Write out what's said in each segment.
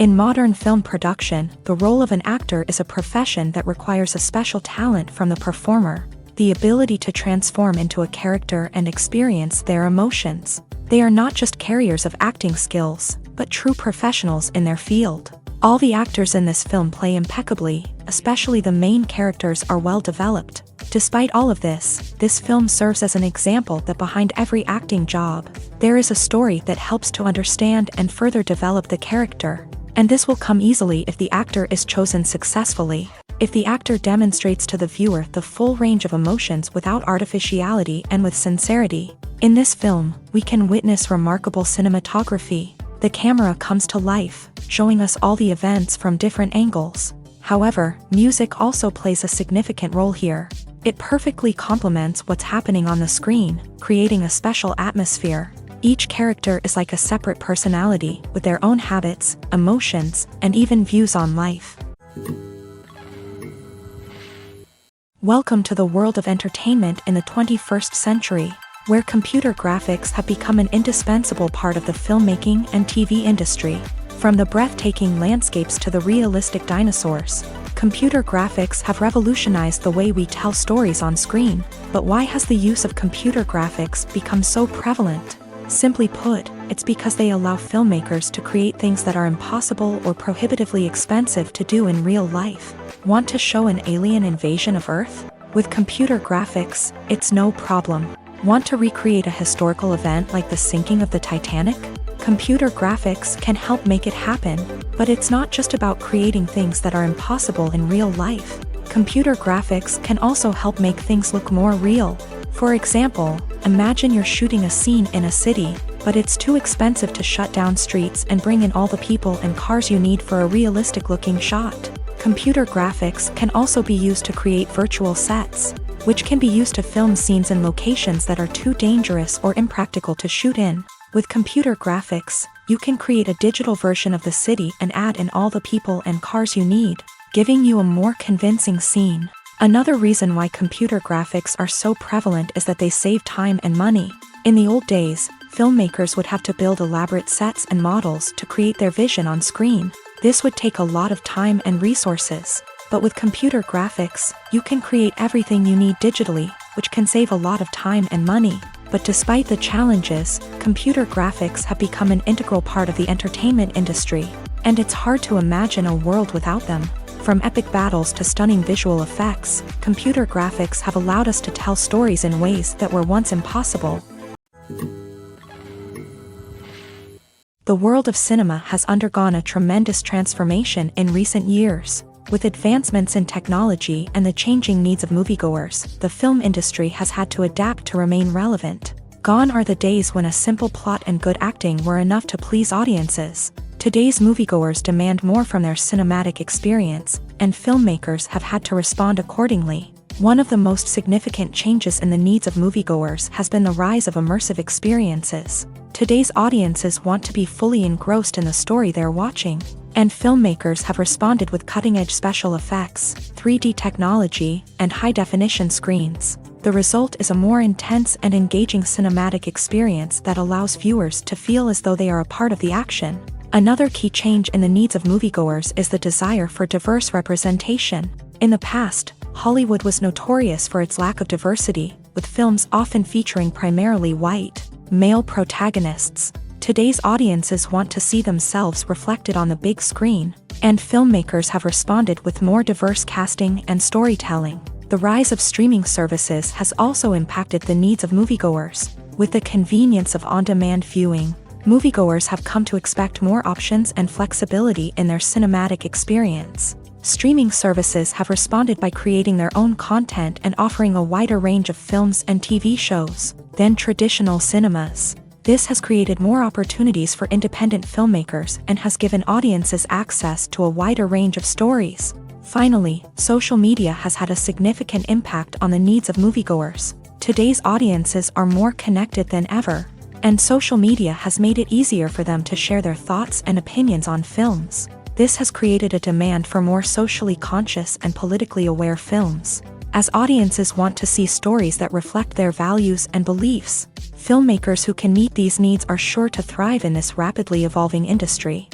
In modern film production, the role of an actor is a profession that requires a special talent from the performer, the ability to transform into a character and experience their emotions. They are not just carriers of acting skills, but true professionals in their field. All the actors in this film play impeccably, especially the main characters are well developed. Despite all of this film serves as an example that behind every acting job, there is a story that helps to understand and further develop the character. And this will come easily if the actor is chosen successfully. If the actor demonstrates to the viewer the full range of emotions without artificiality and with sincerity. In this film, we can witness remarkable cinematography. The camera comes to life, showing us all the events from different angles. However, music also plays a significant role here. It perfectly complements what's happening on the screen, creating a special atmosphere. Each character is like a separate personality, with their own habits, emotions, and even views on life. Welcome to the world of entertainment in the 21st century, where computer graphics have become an indispensable part of the filmmaking and TV industry. From the breathtaking landscapes to the realistic dinosaurs, computer graphics have revolutionized the way we tell stories on screen. But why has the use of computer graphics become so prevalent? Simply put, it's because they allow filmmakers to create things that are impossible or prohibitively expensive to do in real life. Want to show an alien invasion of Earth? With computer graphics, it's no problem. Want to recreate a historical event like the sinking of the Titanic? Computer graphics can help make it happen, but it's not just about creating things that are impossible in real life. Computer graphics can also help make things look more real. For example, imagine you're shooting a scene in a city, but it's too expensive to shut down streets and bring in all the people and cars you need for a realistic-looking shot. Computer graphics can also be used to create virtual sets, which can be used to film scenes in locations that are too dangerous or impractical to shoot in. With computer graphics, you can create a digital version of the city and add in all the people and cars you need, giving you a more convincing scene. Another reason why computer graphics are so prevalent is that they save time and money. In the old days, filmmakers would have to build elaborate sets and models to create their vision on screen. This would take a lot of time and resources. But with computer graphics, you can create everything you need digitally, which can save a lot of time and money. But despite the challenges, computer graphics have become an integral part of the entertainment industry, and it's hard to imagine a world without them. From epic battles to stunning visual effects, computer graphics have allowed us to tell stories in ways that were once impossible. The world of cinema has undergone a tremendous transformation in recent years. With advancements in technology and the changing needs of moviegoers, the film industry has had to adapt to remain relevant. Gone are the days when a simple plot and good acting were enough to please audiences. Today's moviegoers demand more from their cinematic experience, and filmmakers have had to respond accordingly. One of the most significant changes in the needs of moviegoers has been the rise of immersive experiences. Today's audiences want to be fully engrossed in the story they're watching, and filmmakers have responded with cutting-edge special effects, 3D technology, and high-definition screens. The result is a more intense and engaging cinematic experience that allows viewers to feel as though they are a part of the action. Another key change in the needs of moviegoers is the desire for diverse representation. In the past, Hollywood was notorious for its lack of diversity, with films often featuring primarily white, male protagonists. Today's audiences want to see themselves reflected on the big screen, and filmmakers have responded with more diverse casting and storytelling. The rise of streaming services has also impacted the needs of moviegoers. With the convenience of on-demand viewing, moviegoers have come to expect more options and flexibility in their cinematic experience. Streaming services have responded by creating their own content and offering a wider range of films and TV shows than traditional cinemas. This has created more opportunities for independent filmmakers and has given audiences access to a wider range of stories. Finally, social media has had a significant impact on the needs of moviegoers. Today's audiences are more connected than ever, and social media has made it easier for them to share their thoughts and opinions on films. This has created a demand for more socially conscious and politically aware films. As audiences want to see stories that reflect their values and beliefs, filmmakers who can meet these needs are sure to thrive in this rapidly evolving industry.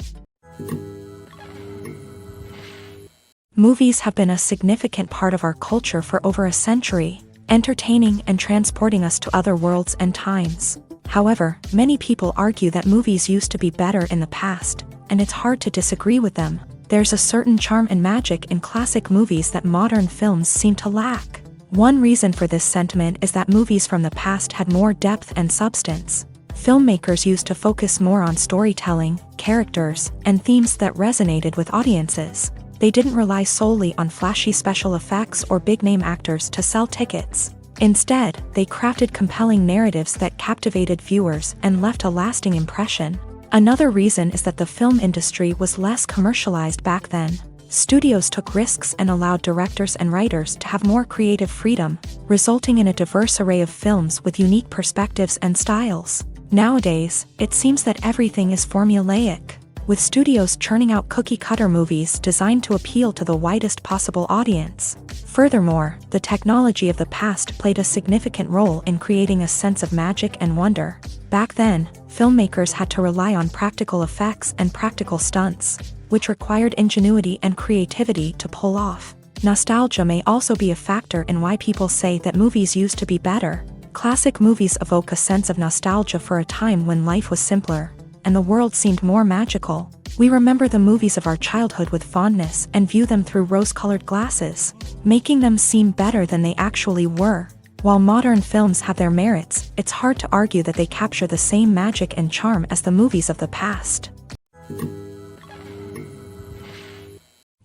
Movies have been a significant part of our culture for over a century, entertaining and transporting us to other worlds and times. However, many people argue that movies used to be better in the past, and it's hard to disagree with them. There's a certain charm and magic in classic movies that modern films seem to lack. One reason for this sentiment is that movies from the past had more depth and substance. Filmmakers used to focus more on storytelling, characters, and themes that resonated with audiences. They didn't rely solely on flashy special effects or big-name actors to sell tickets. Instead, they crafted compelling narratives that captivated viewers and left a lasting impression. Another reason is that the film industry was less commercialized back then. Studios took risks and allowed directors and writers to have more creative freedom, resulting in a diverse array of films with unique perspectives and styles. Nowadays, it seems that everything is formulaic, with studios churning out cookie-cutter movies designed to appeal to the widest possible audience. Furthermore, the technology of the past played a significant role in creating a sense of magic and wonder. Back then, filmmakers had to rely on practical effects and practical stunts, which required ingenuity and creativity to pull off. Nostalgia may also be a factor in why people say that movies used to be better. Classic movies evoke a sense of nostalgia for a time when life was simpler, and the world seemed more magical. We remember the movies of our childhood with fondness and view them through rose-colored glasses, making them seem better than they actually were. While modern films have their merits, it's hard to argue that they capture the same magic and charm as the movies of the past.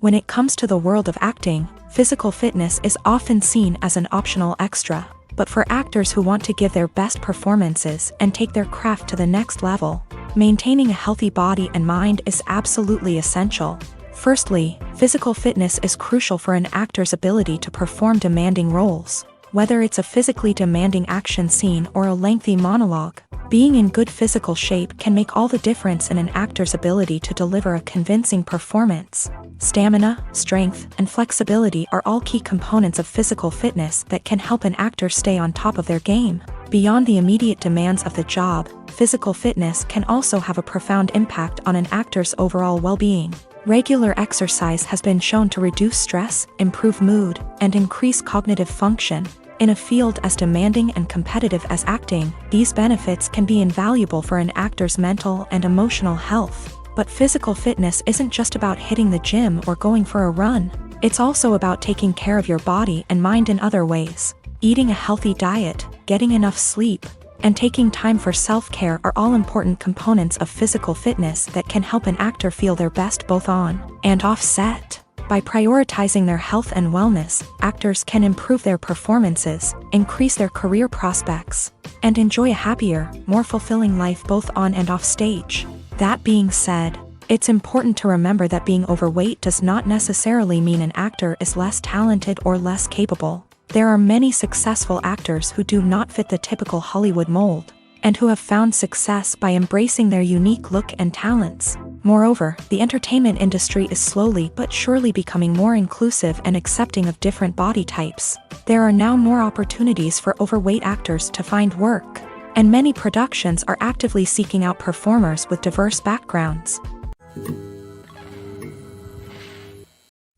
When it comes to the world of acting, physical fitness is often seen as an optional extra. But for actors who want to give their best performances and take their craft to the next level, maintaining a healthy body and mind is absolutely essential. Firstly, physical fitness is crucial for an actor's ability to perform demanding roles. Whether it's a physically demanding action scene or a lengthy monologue, being in good physical shape can make all the difference in an actor's ability to deliver a convincing performance. Stamina, strength, and flexibility are all key components of physical fitness that can help an actor stay on top of their game. Beyond the immediate demands of the job, physical fitness can also have a profound impact on an actor's overall well-being. Regular exercise has been shown to reduce stress, improve mood, and increase cognitive function. In a field as demanding and competitive as acting, these benefits can be invaluable for an actor's mental and emotional health. But physical fitness isn't just about hitting the gym or going for a run. It's also about taking care of your body and mind in other ways. Eating a healthy diet, getting enough sleep, and taking time for self-care are all important components of physical fitness that can help an actor feel their best both on and off set. By prioritizing their health and wellness, actors can improve their performances, increase their career prospects, and enjoy a happier, more fulfilling life both on and off stage. That being said, it's important to remember that being overweight does not necessarily mean an actor is less talented or less capable. There are many successful actors who do not fit the typical Hollywood mold, and who have found success by embracing their unique look and talents. Moreover, the entertainment industry is slowly but surely becoming more inclusive and accepting of different body types. There are now more opportunities for overweight actors to find work, and many productions are actively seeking out performers with diverse backgrounds.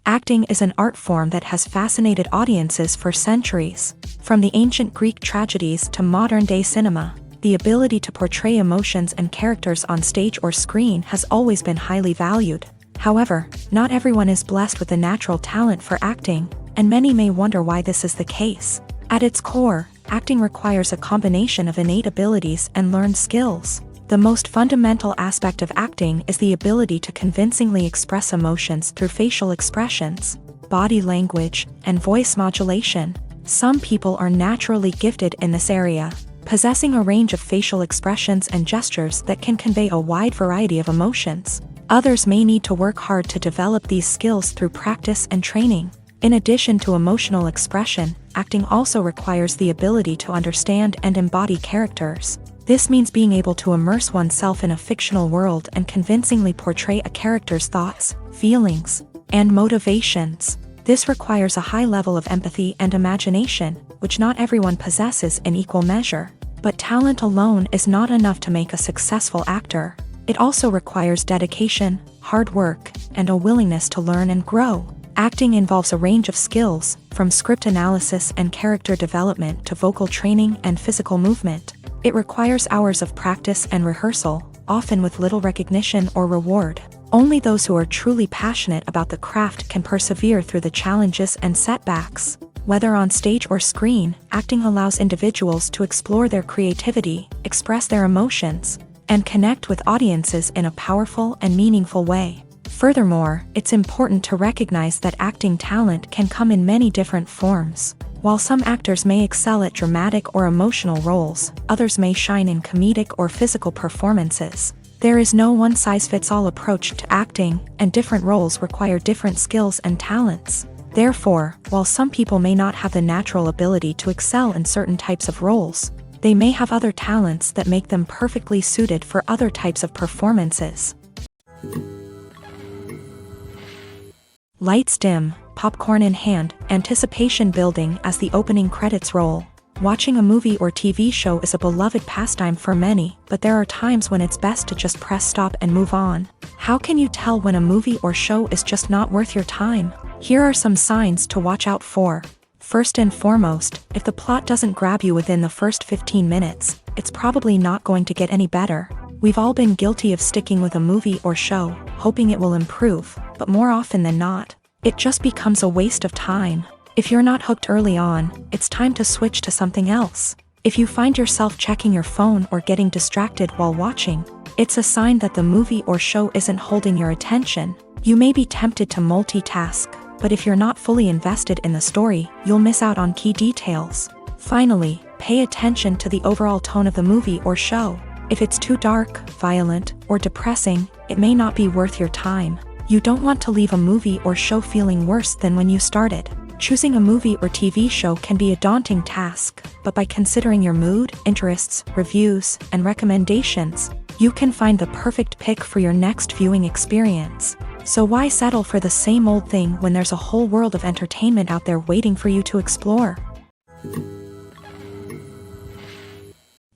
Acting is an art form that has fascinated audiences for centuries. From the ancient Greek tragedies to modern-day cinema, the ability to portray emotions and characters on stage or screen has always been highly valued. However, not everyone is blessed with a natural talent for acting, and many may wonder why this is the case. At its core, acting requires a combination of innate abilities and learned skills. The most fundamental aspect of acting is the ability to convincingly express emotions through facial expressions, body language, and voice modulation. Some people are naturally gifted in this area, possessing a range of facial expressions and gestures that can convey a wide variety of emotions. Others may need to work hard to develop these skills through practice and training. In addition to emotional expression, acting also requires the ability to understand and embody characters. This means being able to immerse oneself in a fictional world and convincingly portray a character's thoughts, feelings, and motivations. This requires a high level of empathy and imagination, which not everyone possesses in equal measure. But talent alone is not enough to make a successful actor. It also requires dedication, hard work, and a willingness to learn and grow. Acting involves a range of skills, from script analysis and character development to vocal training and physical movement. It requires hours of practice and rehearsal, often with little recognition or reward. Only those who are truly passionate about the craft can persevere through the challenges and setbacks. Whether on stage or screen, acting allows individuals to explore their creativity, express their emotions, and connect with audiences in a powerful and meaningful way. Furthermore, it's important to recognize that acting talent can come in many different forms. While some actors may excel at dramatic or emotional roles, others may shine in comedic or physical performances. There is no one-size-fits-all approach to acting, and different roles require different skills and talents. Therefore, while some people may not have the natural ability to excel in certain types of roles, they may have other talents that make them perfectly suited for other types of performances. Lights dim, popcorn in hand, anticipation building as the opening credits roll. Watching a movie or TV show is a beloved pastime for many, but there are times when it's best to just press stop and move on. How can you tell when a movie or show is just not worth your time? Here are some signs to watch out for. First and foremost, if the plot doesn't grab you within the first 15 minutes, it's probably not going to get any better. We've all been guilty of sticking with a movie or show, hoping it will improve, but more often than not, it just becomes a waste of time. If you're not hooked early on, it's time to switch to something else. If you find yourself checking your phone or getting distracted while watching, it's a sign that the movie or show isn't holding your attention. You may be tempted to multitask, but if you're not fully invested in the story, you'll miss out on key details. Finally, pay attention to the overall tone of the movie or show. If it's too dark, violent, or depressing, it may not be worth your time. You don't want to leave a movie or show feeling worse than when you started. Choosing a movie or TV show can be a daunting task, but by considering your mood, interests, reviews, and recommendations, you can find the perfect pick for your next viewing experience. So why settle for the same old thing when there's a whole world of entertainment out there waiting for you to explore?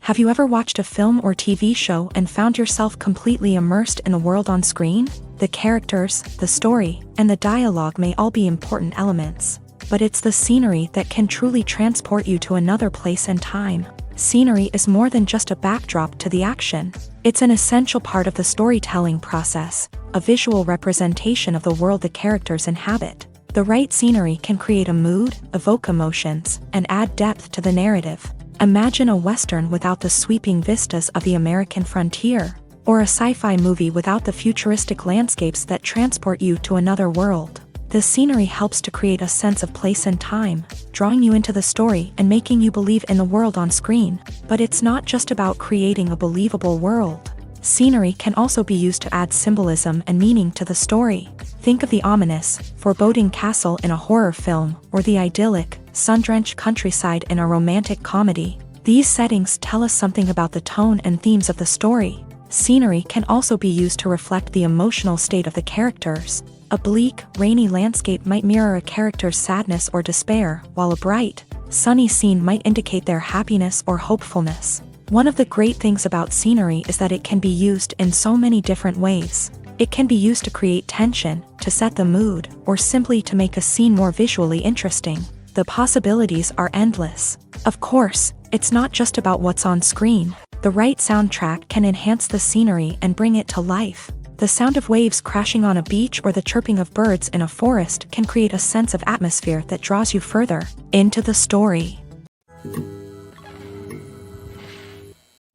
Have you ever watched a film or TV show and found yourself completely immersed in the world on screen? The characters, the story, and the dialogue may all be important elements, but it's the scenery that can truly transport you to another place and time. Scenery is more than just a backdrop to the action. It's an essential part of the storytelling process, a visual representation of the world the characters inhabit. The right scenery can create a mood, evoke emotions, and add depth to the narrative. Imagine a Western without the sweeping vistas of the American frontier, or a sci-fi movie without the futuristic landscapes that transport you to another world. The scenery helps to create a sense of place and time, drawing you into the story and making you believe in the world on screen. But it's not just about creating a believable world. Scenery can also be used to add symbolism and meaning to the story. Think of the ominous, foreboding castle in a horror film, or the idyllic, sun-drenched countryside in a romantic comedy. These settings tell us something about the tone and themes of the story. Scenery can also be used to reflect the emotional state of the characters. A bleak, rainy landscape might mirror a character's sadness or despair, while a bright, sunny scene might indicate their happiness or hopefulness. One of the great things about scenery is that it can be used in so many different ways. It can be used to create tension, to set the mood, or simply to make a scene more visually interesting. The possibilities are endless. Of course, it's not just about what's on screen. The right soundtrack can enhance the scenery and bring it to life. The sound of waves crashing on a beach or the chirping of birds in a forest can create a sense of atmosphere that draws you further into the story.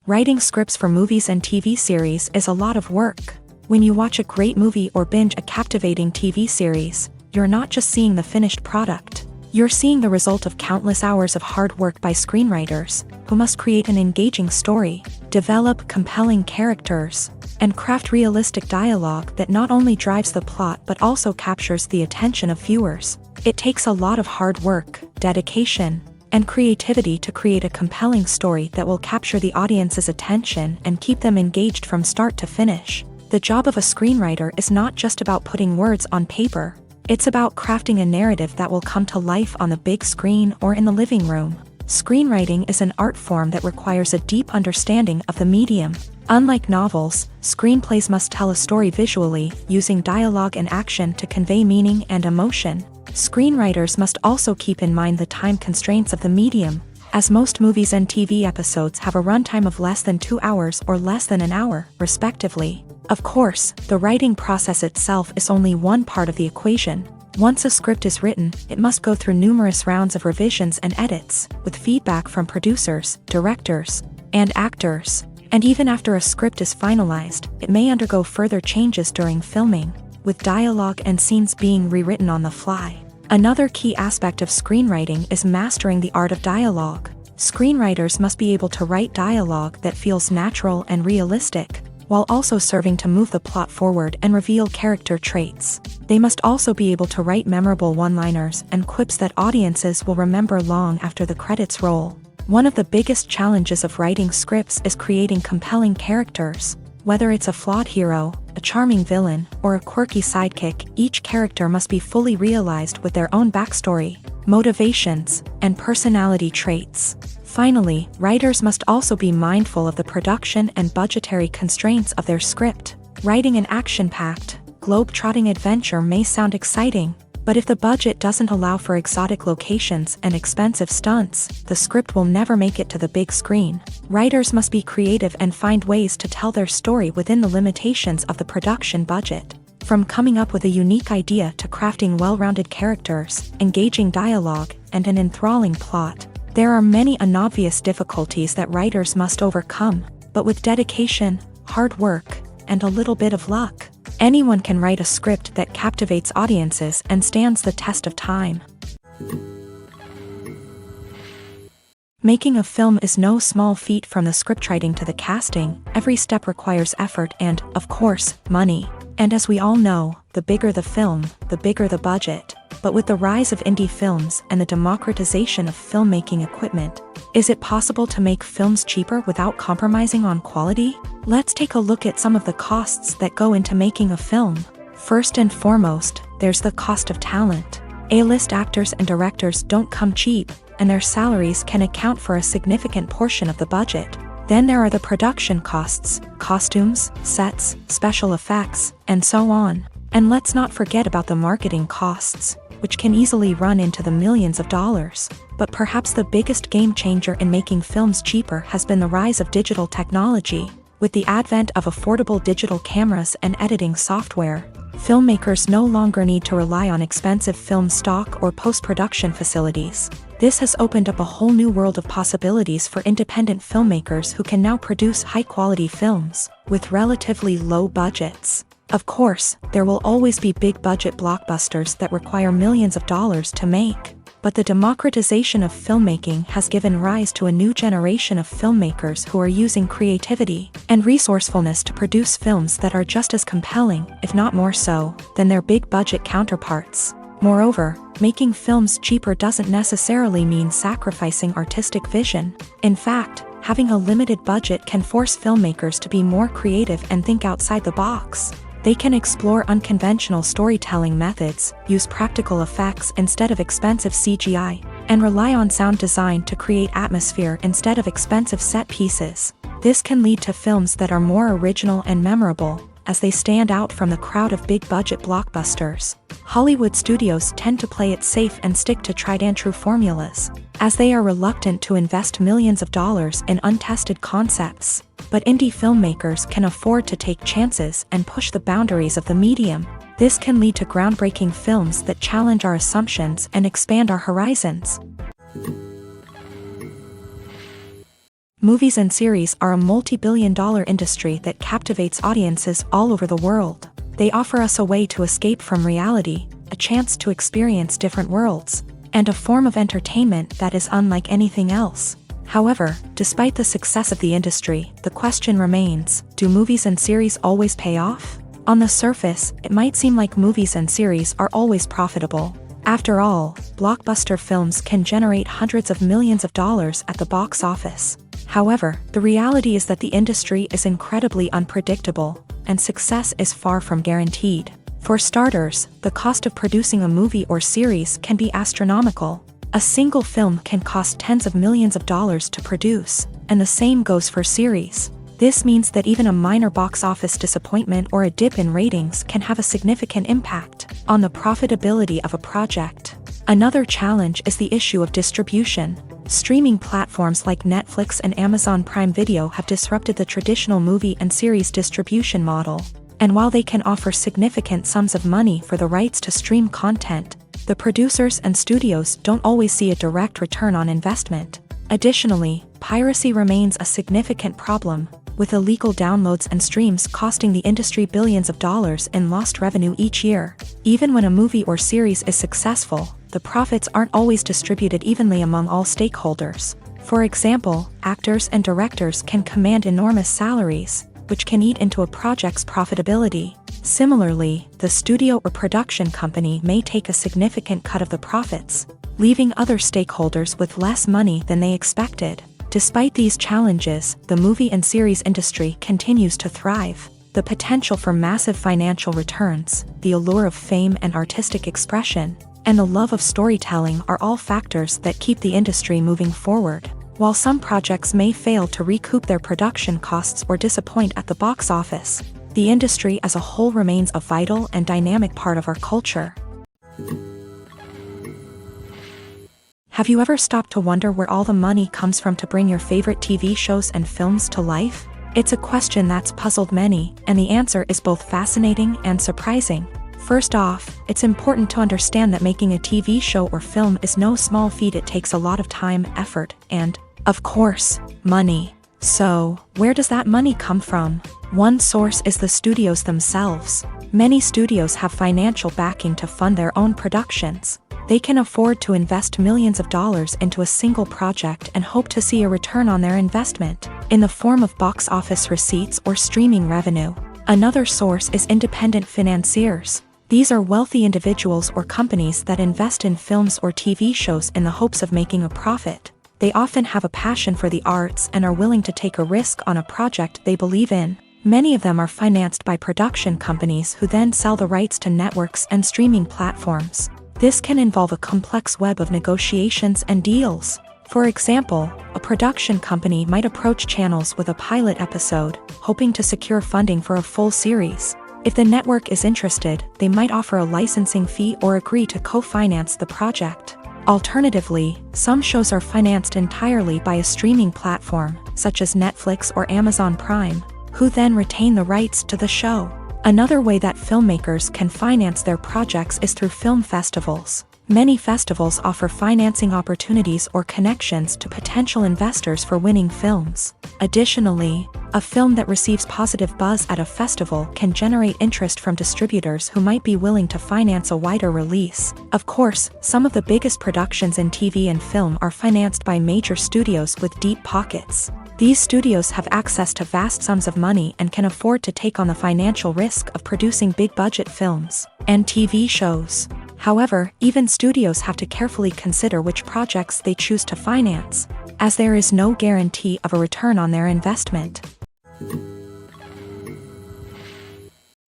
Writing scripts for movies and TV series is a lot of work. When you watch a great movie or binge a captivating TV series, you're not just seeing the finished product. You're seeing the result of countless hours of hard work by screenwriters, who must create an engaging story, develop compelling characters, and craft realistic dialogue that not only drives the plot but also captures the attention of viewers. It takes a lot of hard work, dedication, and creativity to create a compelling story that will capture the audience's attention and keep them engaged from start to finish. The job of a screenwriter is not just about putting words on paper. It's about crafting a narrative that will come to life on the big screen or in the living room. Screenwriting is an art form that requires a deep understanding of the medium. Unlike novels, screenplays must tell a story visually, using dialogue and action to convey meaning and emotion. Screenwriters must also keep in mind the time constraints of the medium, as most movies and TV episodes have a runtime of less than 2 hours or less than an hour, respectively. Of course, the writing process itself is only one part of the equation. Once a script is written, it must go through numerous rounds of revisions and edits, with feedback from producers, directors, and actors. And even after a script is finalized, it may undergo further changes during filming, with dialogue and scenes being rewritten on the fly. Another key aspect of screenwriting is mastering the art of dialogue. Screenwriters must be able to write dialogue that feels natural and realistic, while also serving to move the plot forward and reveal character traits. They must also be able to write memorable one-liners and quips that audiences will remember long after the credits roll. One of the biggest challenges of writing scripts is creating compelling characters. Whether it's a flawed hero, a charming villain, or a quirky sidekick, each character must be fully realized with their own backstory, motivations, and personality traits. Finally, writers must also be mindful of the production and budgetary constraints of their script. Writing an action-packed, globe-trotting adventure may sound exciting, but if the budget doesn't allow for exotic locations and expensive stunts, the script will never make it to the big screen. Writers must be creative and find ways to tell their story within the limitations of the production budget. From coming up with a unique idea to crafting well-rounded characters, engaging dialogue, and an enthralling plot, there are many unobvious difficulties that writers must overcome, but with dedication, hard work, and a little bit of luck, anyone can write a script that captivates audiences and stands the test of time. Making a film is no small feat. From the scriptwriting to the casting, every step requires effort and, of course, money. And as we all know, the bigger the film, the bigger the budget. But with the rise of indie films and the democratization of filmmaking equipment, is it possible to make films cheaper without compromising on quality? Let's take a look at some of the costs that go into making a film. First and foremost, there's the cost of talent. A-list actors and directors don't come cheap, and their salaries can account for a significant portion of the budget. Then there are the production costs, costumes, sets, special effects, and so on. And let's not forget about the marketing costs, which can easily run into the millions of dollars. But perhaps the biggest game changer in making films cheaper has been the rise of digital technology. With the advent of affordable digital cameras and editing software, filmmakers no longer need to rely on expensive film stock or post-production facilities. This has opened up a whole new world of possibilities for independent filmmakers who can now produce high-quality films with relatively low budgets. Of course, there will always be big-budget blockbusters that require millions of dollars to make. But the democratization of filmmaking has given rise to a new generation of filmmakers who are using creativity and resourcefulness to produce films that are just as compelling, if not more so, than their big-budget counterparts. Moreover, making films cheaper doesn't necessarily mean sacrificing artistic vision. In fact, having a limited budget can force filmmakers to be more creative and think outside the box. They can explore unconventional storytelling methods, use practical effects instead of expensive CGI, and rely on sound design to create atmosphere instead of expensive set pieces. This can lead to films that are more original and memorable, as they stand out from the crowd of big-budget blockbusters. Hollywood studios tend to play it safe and stick to tried-and-true formulas, as they are reluctant to invest millions of dollars in untested concepts. But indie filmmakers can afford to take chances and push the boundaries of the medium. This can lead to groundbreaking films that challenge our assumptions and expand our horizons. Movies and series are a multi-billion-dollar industry that captivates audiences all over the world. They offer us a way to escape from reality, a chance to experience different worlds, and a form of entertainment that is unlike anything else. However, despite the success of the industry, the question remains, do movies and series always pay off? On the surface, it might seem like movies and series are always profitable. After all, blockbuster films can generate hundreds of millions of dollars at the box office. However, the reality is that the industry is incredibly unpredictable, and success is far from guaranteed. For starters, the cost of producing a movie or series can be astronomical. A single film can cost tens of millions of dollars to produce, and the same goes for series. This means that even a minor box office disappointment or a dip in ratings can have a significant impact on the profitability of a project. Another challenge is the issue of distribution. Streaming platforms like Netflix and Amazon Prime Video have disrupted the traditional movie and series distribution model. And while they can offer significant sums of money for the rights to stream content, the producers and studios don't always see a direct return on investment. Additionally, piracy remains a significant problem, with illegal downloads and streams costing the industry billions of dollars in lost revenue each year. Even when a movie or series is successful, the profits aren't always distributed evenly among all stakeholders. For example, actors and directors can command enormous salaries, which can eat into a project's profitability. Similarly, the studio or production company may take a significant cut of the profits, leaving other stakeholders with less money than they expected. Despite these challenges, the movie and series industry continues to thrive. The potential for massive financial returns, the allure of fame and artistic expression, and the love of storytelling are all factors that keep the industry moving forward. While some projects may fail to recoup their production costs or disappoint at the box office, the industry as a whole remains a vital and dynamic part of our culture. Have you ever stopped to wonder where all the money comes from to bring your favorite TV shows and films to life? It's a question that's puzzled many, and the answer is both fascinating and surprising. First off, it's important to understand that making a TV show or film is no small feat. It takes a lot of time, effort, and, of course, money. So, where does that money come from? One source is the studios themselves. Many studios have financial backing to fund their own productions. They can afford to invest millions of dollars into a single project and hope to see a return on their investment, in the form of box office receipts or streaming revenue. Another source is independent financiers. These are wealthy individuals or companies that invest in films or TV shows in the hopes of making a profit. They often have a passion for the arts and are willing to take a risk on a project they believe in. Many of them are financed by production companies who then sell the rights to networks and streaming platforms. This can involve a complex web of negotiations and deals. For example, a production company might approach channels with a pilot episode, hoping to secure funding for a full series. If the network is interested, they might offer a licensing fee or agree to co-finance the project. Alternatively, some shows are financed entirely by a streaming platform, such as Netflix or Amazon Prime, who then retain the rights to the show. Another way that filmmakers can finance their projects is through film festivals. Many festivals offer financing opportunities or connections to potential investors for winning films. Additionally, a film that receives positive buzz at a festival can generate interest from distributors who might be willing to finance a wider release. Of course, some of the biggest productions in TV and film are financed by major studios with deep pockets. These studios have access to vast sums of money and can afford to take on the financial risk of producing big-budget films and TV shows. However, even studios have to carefully consider which projects they choose to finance, as there is no guarantee of a return on their investment.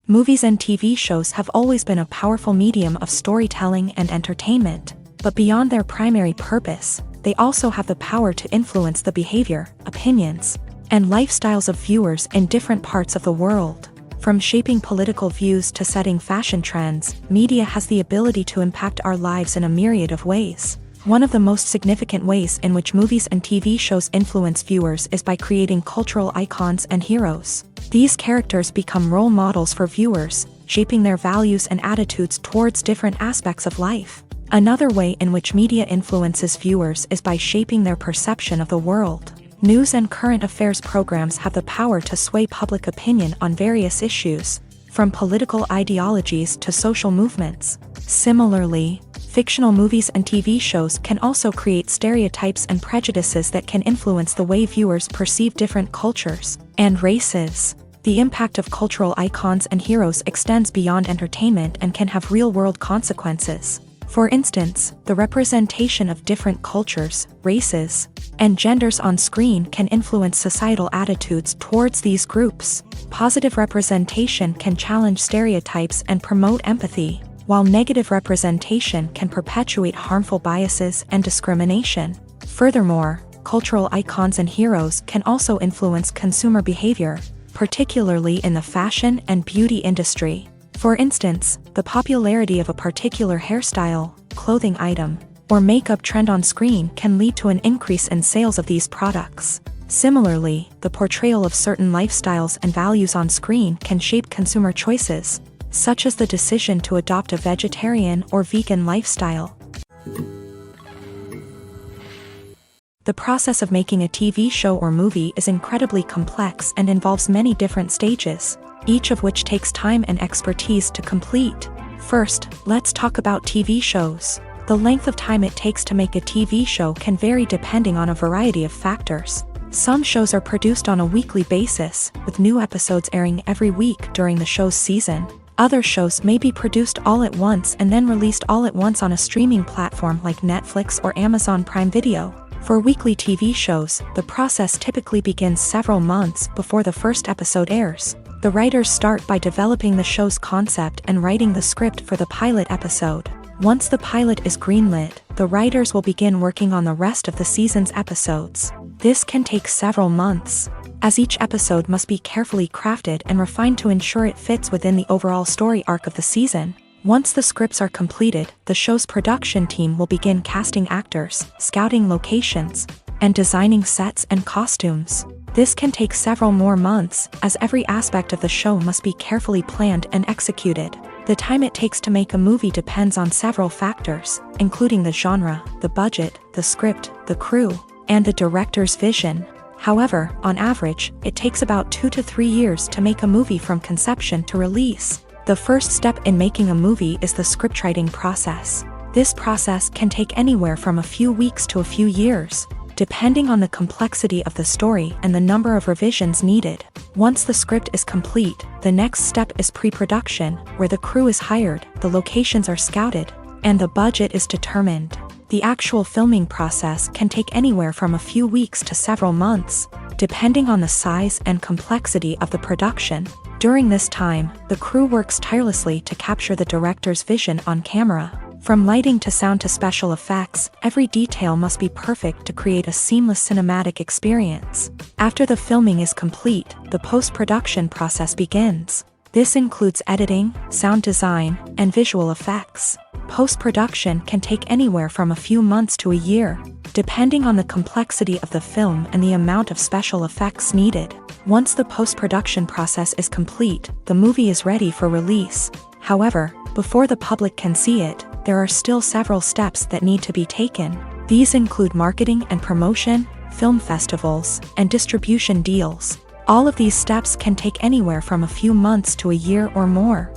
Movies and TV shows have always been a powerful medium of storytelling and entertainment, but beyond their primary purpose, they also have the power to influence the behavior, opinions, and lifestyles of viewers in different parts of the world. From shaping political views to setting fashion trends, media has the ability to impact our lives in a myriad of ways. One of the most significant ways in which movies and TV shows influence viewers is by creating cultural icons and heroes. These characters become role models for viewers, shaping their values and attitudes towards different aspects of life. Another way in which media influences viewers is by shaping their perception of the world. News and current affairs programs have the power to sway public opinion on various issues, from political ideologies to social movements. Similarly, fictional movies and TV shows can also create stereotypes and prejudices that can influence the way viewers perceive different cultures and races. The impact of cultural icons and heroes extends beyond entertainment and can have real-world consequences. For instance, the representation of different cultures, races, and genders on screen can influence societal attitudes towards these groups. Positive representation can challenge stereotypes and promote empathy, while negative representation can perpetuate harmful biases and discrimination. Furthermore, cultural icons and heroes can also influence consumer behavior, particularly in the fashion and beauty industry. For instance, the popularity of a particular hairstyle, clothing item, or makeup trend on screen can lead to an increase in sales of these products. Similarly, the portrayal of certain lifestyles and values on screen can shape consumer choices, such as the decision to adopt a vegetarian or vegan lifestyle. The process of making a TV show or movie is incredibly complex and involves many different stages, each of which takes time and expertise to complete. First, let's talk about TV shows. The length of time it takes to make a TV show can vary depending on a variety of factors. Some shows are produced on a weekly basis, with new episodes airing every week during the show's season. Other shows may be produced all at once and then released all at once on a streaming platform like Netflix or Amazon Prime Video. For weekly TV shows, the process typically begins several months before the first episode airs. The writers start by developing the show's concept and writing the script for the pilot episode. Once the pilot is greenlit, the writers will begin working on the rest of the season's episodes. This can take several months, as each episode must be carefully crafted and refined to ensure it fits within the overall story arc of the season. Once the scripts are completed, the show's production team will begin casting actors, scouting locations, and designing sets and costumes. This can take several more months, as every aspect of the show must be carefully planned and executed. The time it takes to make a movie depends on several factors, including the genre, the budget, the script, the crew, and the director's vision. However, on average, it takes about 2 to 3 years to make a movie from conception to release. The first step in making a movie is the scriptwriting process. This process can take anywhere from a few weeks to a few years, depending on the complexity of the story and the number of revisions needed. Once the script is complete, the next step is pre-production, where the crew is hired, the locations are scouted, and the budget is determined. The actual filming process can take anywhere from a few weeks to several months, depending on the size and complexity of the production. During this time, the crew works tirelessly to capture the director's vision on camera. From lighting to sound to special effects, every detail must be perfect to create a seamless cinematic experience. After the filming is complete, the post-production process begins. This includes editing, sound design, and visual effects. Post-production can take anywhere from a few months to a year, depending on the complexity of the film and the amount of special effects needed. Once the post-production process is complete, the movie is ready for release. However, before the public can see it, there are still several steps that need to be taken. These include marketing and promotion, film festivals, and distribution deals. All of these steps can take anywhere from a few months to a year or more.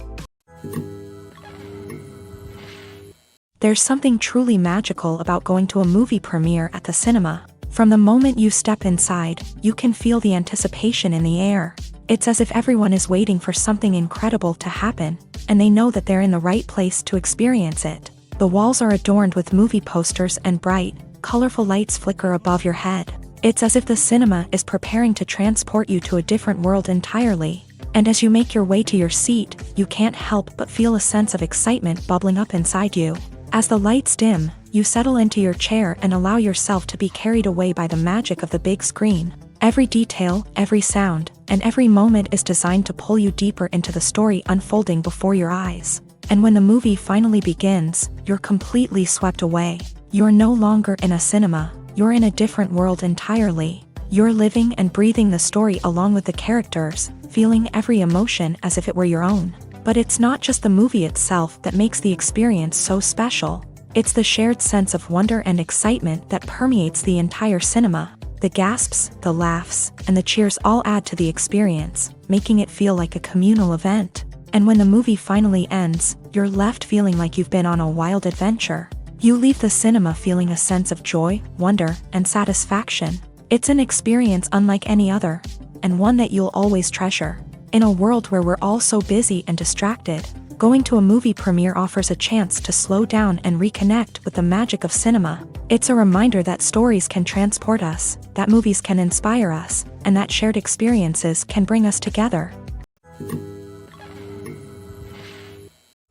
There's something truly magical about going to a movie premiere at the cinema. From the moment you step inside, you can feel the anticipation in the air. It's as if everyone is waiting for something incredible to happen, and they know that they're in the right place to experience it. The walls are adorned with movie posters and bright, colorful lights flicker above your head. It's as if the cinema is preparing to transport you to a different world entirely. And as you make your way to your seat, you can't help but feel a sense of excitement bubbling up inside you. As the lights dim, you settle into your chair and allow yourself to be carried away by the magic of the big screen. Every detail, every sound, and every moment is designed to pull you deeper into the story unfolding before your eyes. And when the movie finally begins, you're completely swept away. You're no longer in a cinema, you're in a different world entirely. You're living and breathing the story along with the characters, feeling every emotion as if it were your own. But it's not just the movie itself that makes the experience so special. It's the shared sense of wonder and excitement that permeates the entire cinema. The gasps, the laughs, and the cheers all add to the experience, making it feel like a communal event. And when the movie finally ends, you're left feeling like you've been on a wild adventure. You leave the cinema feeling a sense of joy, wonder, and satisfaction. It's an experience unlike any other, and one that you'll always treasure. In a world where we're all so busy and distracted, going to a movie premiere offers a chance to slow down and reconnect with the magic of cinema. It's a reminder that stories can transport us, that movies can inspire us, and that shared experiences can bring us together.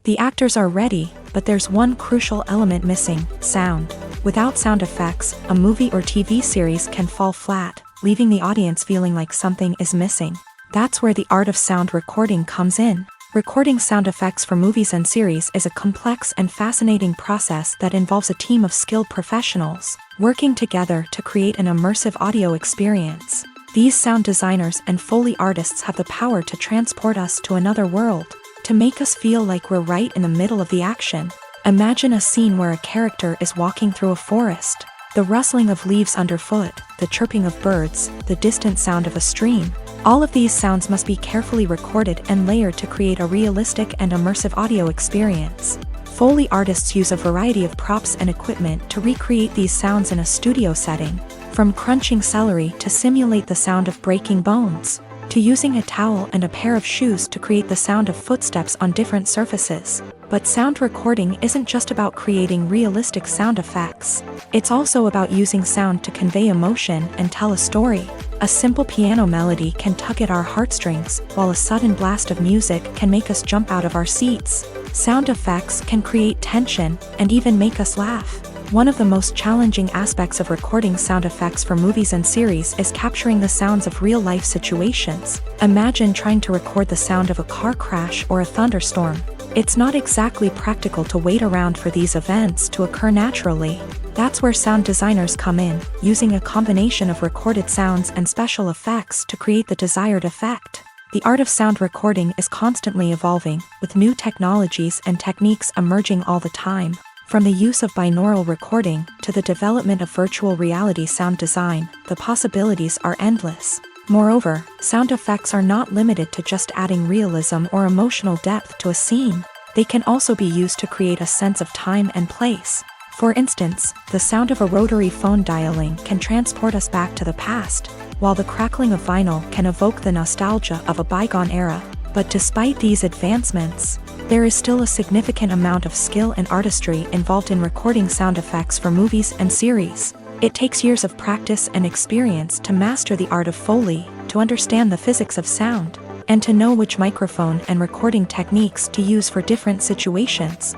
The actors are ready, but there's one crucial element missing: sound. Without sound effects, a movie or TV series can fall flat, leaving the audience feeling like something is missing. That's where the art of sound recording comes in. Recording sound effects for movies and series is a complex and fascinating process that involves a team of skilled professionals working together to create an immersive audio experience. These sound designers and Foley artists have the power to transport us to another world, to make us feel like we're right in the middle of the action. Imagine a scene where a character is walking through a forest. The rustling of leaves underfoot, the chirping of birds, the distant sound of a stream. All of these sounds must be carefully recorded and layered to create a realistic and immersive audio experience. Foley artists use a variety of props and equipment to recreate these sounds in a studio setting, from crunching celery to simulate the sound of breaking bones, to using a towel and a pair of shoes to create the sound of footsteps on different surfaces. But sound recording isn't just about creating realistic sound effects. It's also about using sound to convey emotion and tell a story. A simple piano melody can tug at our heartstrings, while a sudden blast of music can make us jump out of our seats. Sound effects can create tension and even make us laugh. One of the most challenging aspects of recording sound effects for movies and series is capturing the sounds of real-life situations. Imagine trying to record the sound of a car crash or a thunderstorm. It's not exactly practical to wait around for these events to occur naturally. That's where sound designers come in, using a combination of recorded sounds and special effects to create the desired effect. The art of sound recording is constantly evolving, with new technologies and techniques emerging all the time. From the use of binaural recording to the development of virtual reality sound design, the possibilities are endless. Moreover, sound effects are not limited to just adding realism or emotional depth to a scene. They can also be used to create a sense of time and place. For instance, the sound of a rotary phone dialing can transport us back to the past, while the crackling of vinyl can evoke the nostalgia of a bygone era. But despite these advancements, there is still a significant amount of skill and artistry involved in recording sound effects for movies and series. It takes years of practice and experience to master the art of Foley, to understand the physics of sound, and to know which microphone and recording techniques to use for different situations.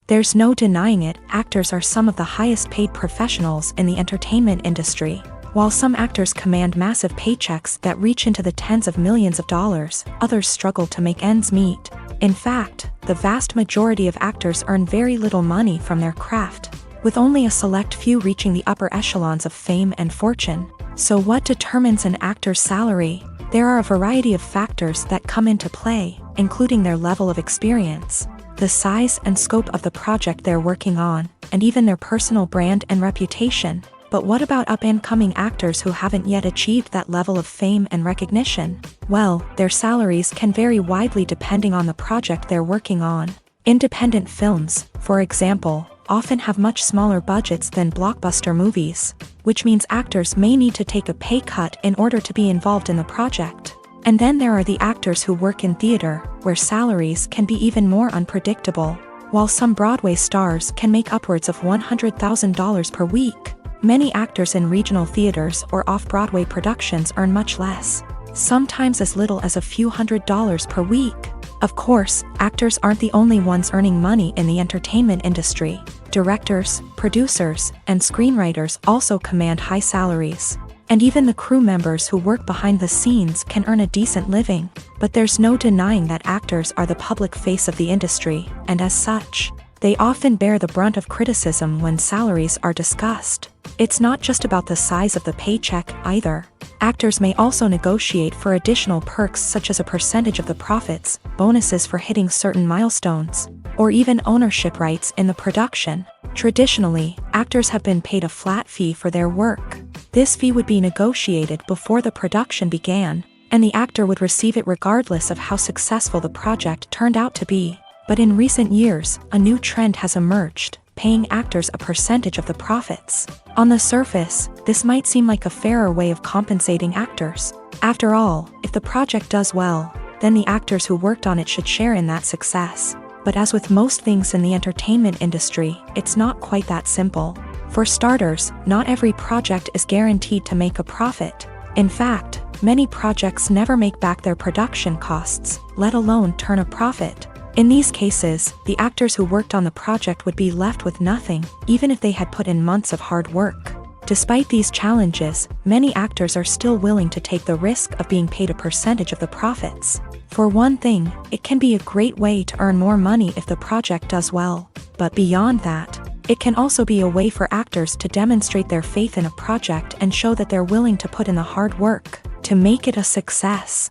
There's no denying it, actors are some of the highest paid professionals in the entertainment industry. While some actors command massive paychecks that reach into the tens of millions of dollars, others struggle to make ends meet. In fact, the vast majority of actors earn very little money from their craft, with only a select few reaching the upper echelons of fame and fortune. So what determines an actor's salary? There are a variety of factors that come into play, including their level of experience, the size and scope of the project they're working on, and even their personal brand and reputation. But what about up-and-coming actors who haven't yet achieved that level of fame and recognition? Well, their salaries can vary widely depending on the project they're working on. Independent films, for example, often have much smaller budgets than blockbuster movies, which means actors may need to take a pay cut in order to be involved in the project. And then there are the actors who work in theater, where salaries can be even more unpredictable. While some Broadway stars can make upwards of $100,000 per week, many actors in regional theaters or off-Broadway productions earn much less, sometimes as little as a few $100s per week. Of course, actors aren't the only ones earning money in the entertainment industry. Directors, producers, and screenwriters also command high salaries. And even the crew members who work behind the scenes can earn a decent living. But there's no denying that actors are the public face of the industry, and as such, they often bear the brunt of criticism when salaries are discussed. It's not just about the size of the paycheck, either. Actors may also negotiate for additional perks such as a percentage of the profits, bonuses for hitting certain milestones, or even ownership rights in the production. Traditionally, actors have been paid a flat fee for their work. This fee would be negotiated before the production began, and the actor would receive it regardless of how successful the project turned out to be. But in recent years, a new trend has emerged, paying actors a percentage of the profits. On the surface, this might seem like a fairer way of compensating actors. After all, if the project does well, then the actors who worked on it should share in that success. But as with most things in the entertainment industry, it's not quite that simple. For starters, not every project is guaranteed to make a profit. In fact, many projects never make back their production costs, let alone turn a profit. In these cases, the actors who worked on the project would be left with nothing, even if they had put in months of hard work. Despite these challenges, many actors are still willing to take the risk of being paid a percentage of the profits. For one thing, it can be a great way to earn more money if the project does well. But beyond that, it can also be a way for actors to demonstrate their faith in a project and show that they're willing to put in the hard work to make it a success.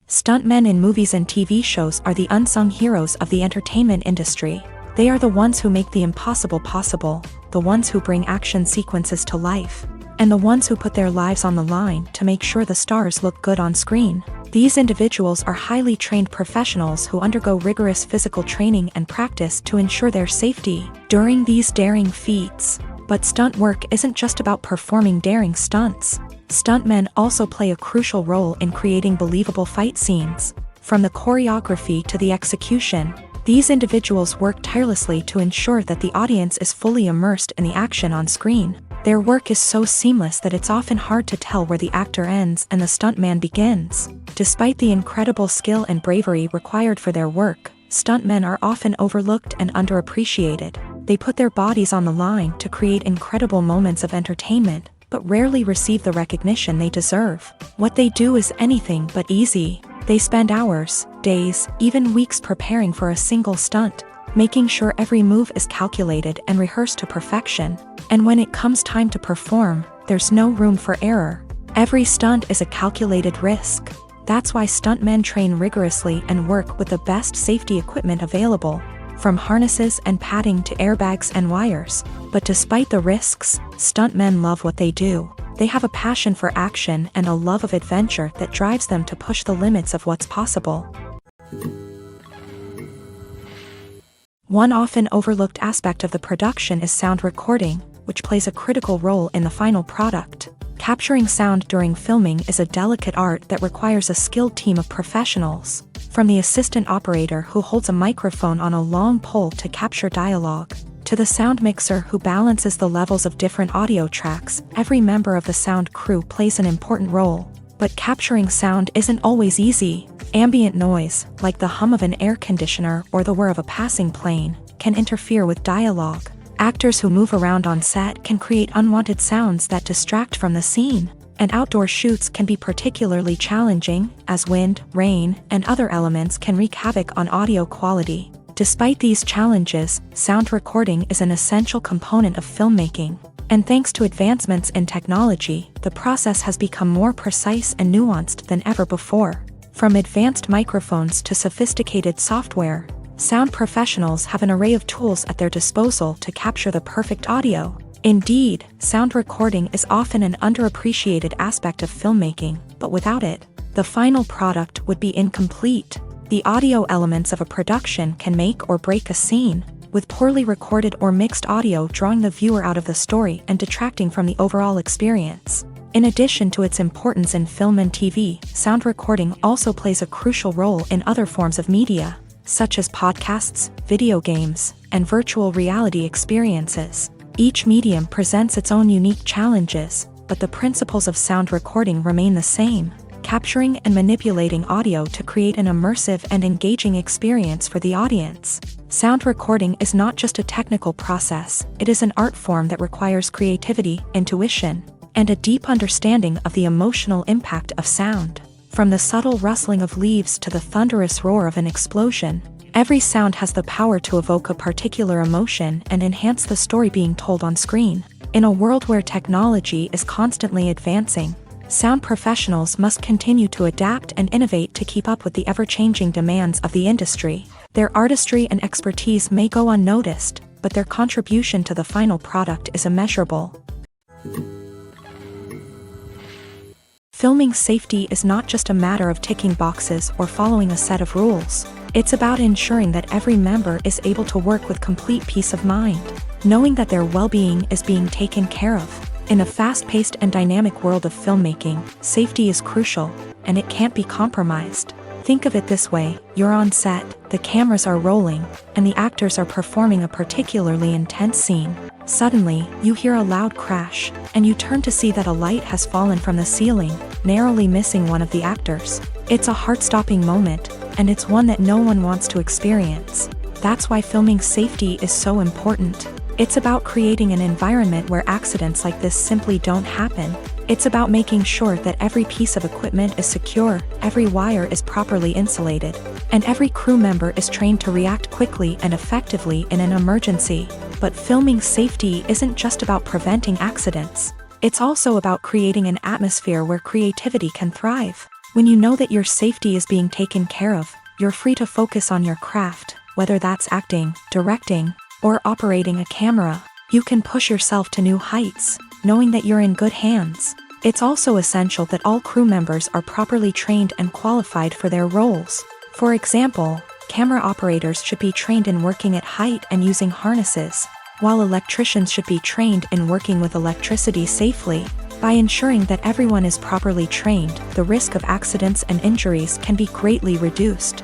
Stuntmen in movies and TV shows are the unsung heroes of the entertainment industry. They are the ones who make the impossible possible, the ones who bring action sequences to life, and the ones who put their lives on the line to make sure the stars look good on screen. These individuals are highly trained professionals who undergo rigorous physical training and practice to ensure their safety during these daring feats. But stunt work isn't just about performing daring stunts. Stuntmen also play a crucial role in creating believable fight scenes. From the choreography to the execution, these individuals work tirelessly to ensure that the audience is fully immersed in the action on screen. Their work is so seamless that it's often hard to tell where the actor ends and the stuntman begins. Despite the incredible skill and bravery required for their work, stuntmen are often overlooked and underappreciated. They put their bodies on the line to create incredible moments of entertainment, but rarely receive the recognition they deserve. What they do is anything but easy. They spend hours, days, even weeks preparing for a single stunt, making sure every move is calculated and rehearsed to perfection. And when it comes time to perform, there's no room for error. Every stunt is a calculated risk. That's why stuntmen train rigorously and work with the best safety equipment available, from harnesses and padding to airbags and wires. But despite the risks, stuntmen love what they do. They have a passion for action and a love of adventure that drives them to push the limits of what's possible. One often overlooked aspect of the production is sound recording, which plays a critical role in the final product. Capturing sound during filming is a delicate art that requires a skilled team of professionals. From the assistant operator who holds a microphone on a long pole to capture dialogue, to the sound mixer who balances the levels of different audio tracks, every member of the sound crew plays an important role. But capturing sound isn't always easy. Ambient noise, like the hum of an air conditioner or the whir of a passing plane, can interfere with dialogue. Actors who move around on set can create unwanted sounds that distract from the scene. And outdoor shoots can be particularly challenging, as wind, rain, and other elements can wreak havoc on audio quality. Despite these challenges, sound recording is an essential component of filmmaking. And thanks to advancements in technology, the process has become more precise and nuanced than ever before. From advanced microphones to sophisticated software, sound professionals have an array of tools at their disposal to capture the perfect audio. Indeed, sound recording is often an underappreciated aspect of filmmaking, but without it, the final product would be incomplete. The audio elements of a production can make or break a scene, with poorly recorded or mixed audio drawing the viewer out of the story and detracting from the overall experience. In addition to its importance in film and TV, sound recording also plays a crucial role in other forms of media, such as podcasts, video games, and virtual reality experiences. Each medium presents its own unique challenges, but the principles of sound recording remain the same. capturing and manipulating audio to create an immersive and engaging experience for the audience. Sound recording is not just a technical process, it is an art form that requires creativity, intuition, and a deep understanding of the emotional impact of sound. From the subtle rustling of leaves to the thunderous roar of an explosion, every sound has the power to evoke a particular emotion and enhance the story being told on screen. In a world where technology is constantly advancing, sound professionals must continue to adapt and innovate to keep up with the ever-changing demands of the industry. Their artistry and expertise may go unnoticed, but their contribution to the final product is immeasurable. Filming safety is not just a matter of ticking boxes or following a set of rules. It's about ensuring that every member is able to work with complete peace of mind, knowing that their well-being is being taken care of. In a fast-paced and dynamic world of filmmaking, safety is crucial, and it can't be compromised. Think of it this way: you're on set, the cameras are rolling, and the actors are performing a particularly intense scene. Suddenly, you hear a loud crash, and you turn to see that a light has fallen from the ceiling, narrowly missing one of the actors. It's a heart-stopping moment, and it's one that no one wants to experience. That's why filming safety is so important. It's about creating an environment where accidents like this simply don't happen. It's about making sure that every piece of equipment is secure, every wire is properly insulated, and every crew member is trained to react quickly and effectively in an emergency. But filming safety isn't just about preventing accidents. It's also about creating an atmosphere where creativity can thrive. When you know that your safety is being taken care of, you're free to focus on your craft, whether that's acting, directing, or operating a camera. You can push yourself to new heights, knowing that you're in good hands. It's also essential that all crew members are properly trained and qualified for their roles. For example, camera operators should be trained in working at height and using harnesses, while electricians should be trained in working with electricity safely. By ensuring that everyone is properly trained, the risk of accidents and injuries can be greatly reduced.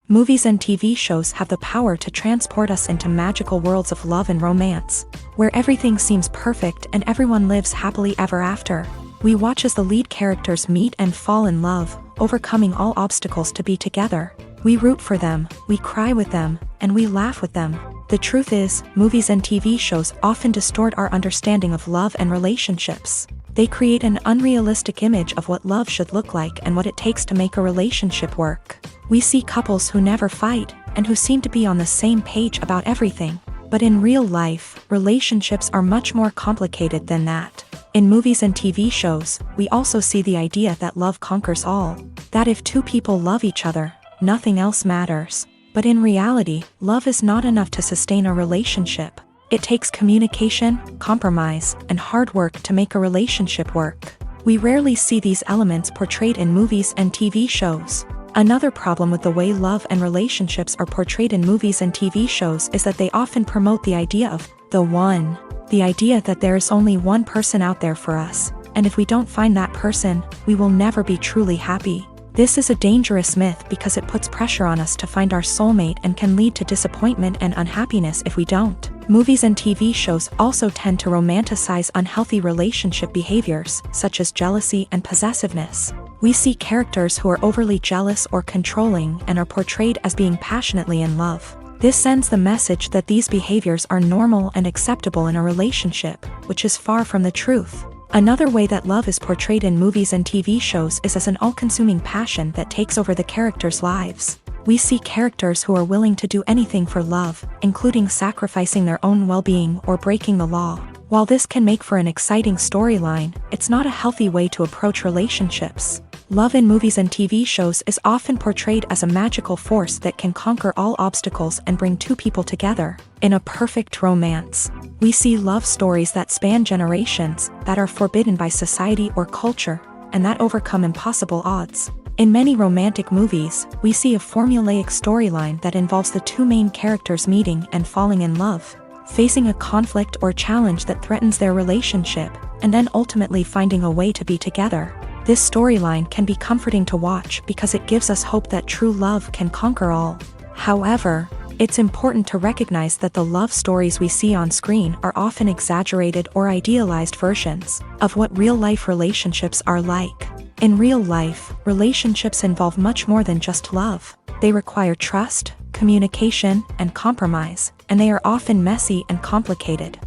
Movies and TV shows have the power to transport us into magical worlds of love and romance, where everything seems perfect and everyone lives happily ever after. We watch as the lead characters meet and fall in love, overcoming all obstacles to be together. We root for them, we cry with them, and we laugh with them. The truth is, movies and TV shows often distort our understanding of love and relationships. They create an unrealistic image of what love should look like and what it takes to make a relationship work. We see couples who never fight, and who seem to be on the same page about everything. But in real life, relationships are much more complicated than that. In movies and TV shows, we also see the idea that love conquers all. That if two people love each other, nothing else matters. But in reality, love is not enough to sustain a relationship. It takes communication, compromise, and hard work to make a relationship work. We rarely see these elements portrayed in movies and TV shows. Another problem with the way love and relationships are portrayed in movies and TV shows is that they often promote the idea of the one. The idea that there is only one person out there for us, and if we don't find that person, we will never be truly happy. This is a dangerous myth because it puts pressure on us to find our soulmate and can lead to disappointment and unhappiness if we don't. Movies and TV shows also tend to romanticize unhealthy relationship behaviors, such as jealousy and possessiveness. We see characters who are overly jealous or controlling and are portrayed as being passionately in love. This sends the message that these behaviors are normal and acceptable in a relationship, which is far from the truth. Another way that love is portrayed in movies and TV shows is as an all-consuming passion that takes over the characters' lives. We see characters who are willing to do anything for love, including sacrificing their own well-being or breaking the law. While this can make for an exciting storyline, it's not a healthy way to approach relationships. Love in movies and TV shows is often portrayed as a magical force that can conquer all obstacles and bring two people together. In a perfect romance, we see love stories that span generations, that are forbidden by society or culture, and that overcome impossible odds. In many romantic movies, we see a formulaic storyline that involves the two main characters meeting and falling in love, facing a conflict or challenge that threatens their relationship, and then ultimately finding a way to be together. This storyline can be comforting to watch because it gives us hope that true love can conquer all. However, It's important to recognize that the love stories we see on screen are often exaggerated or idealized versions of what real-life relationships are like. In real life, relationships involve much more than just love. They require trust, communication, and compromise, and they are often messy and complicated.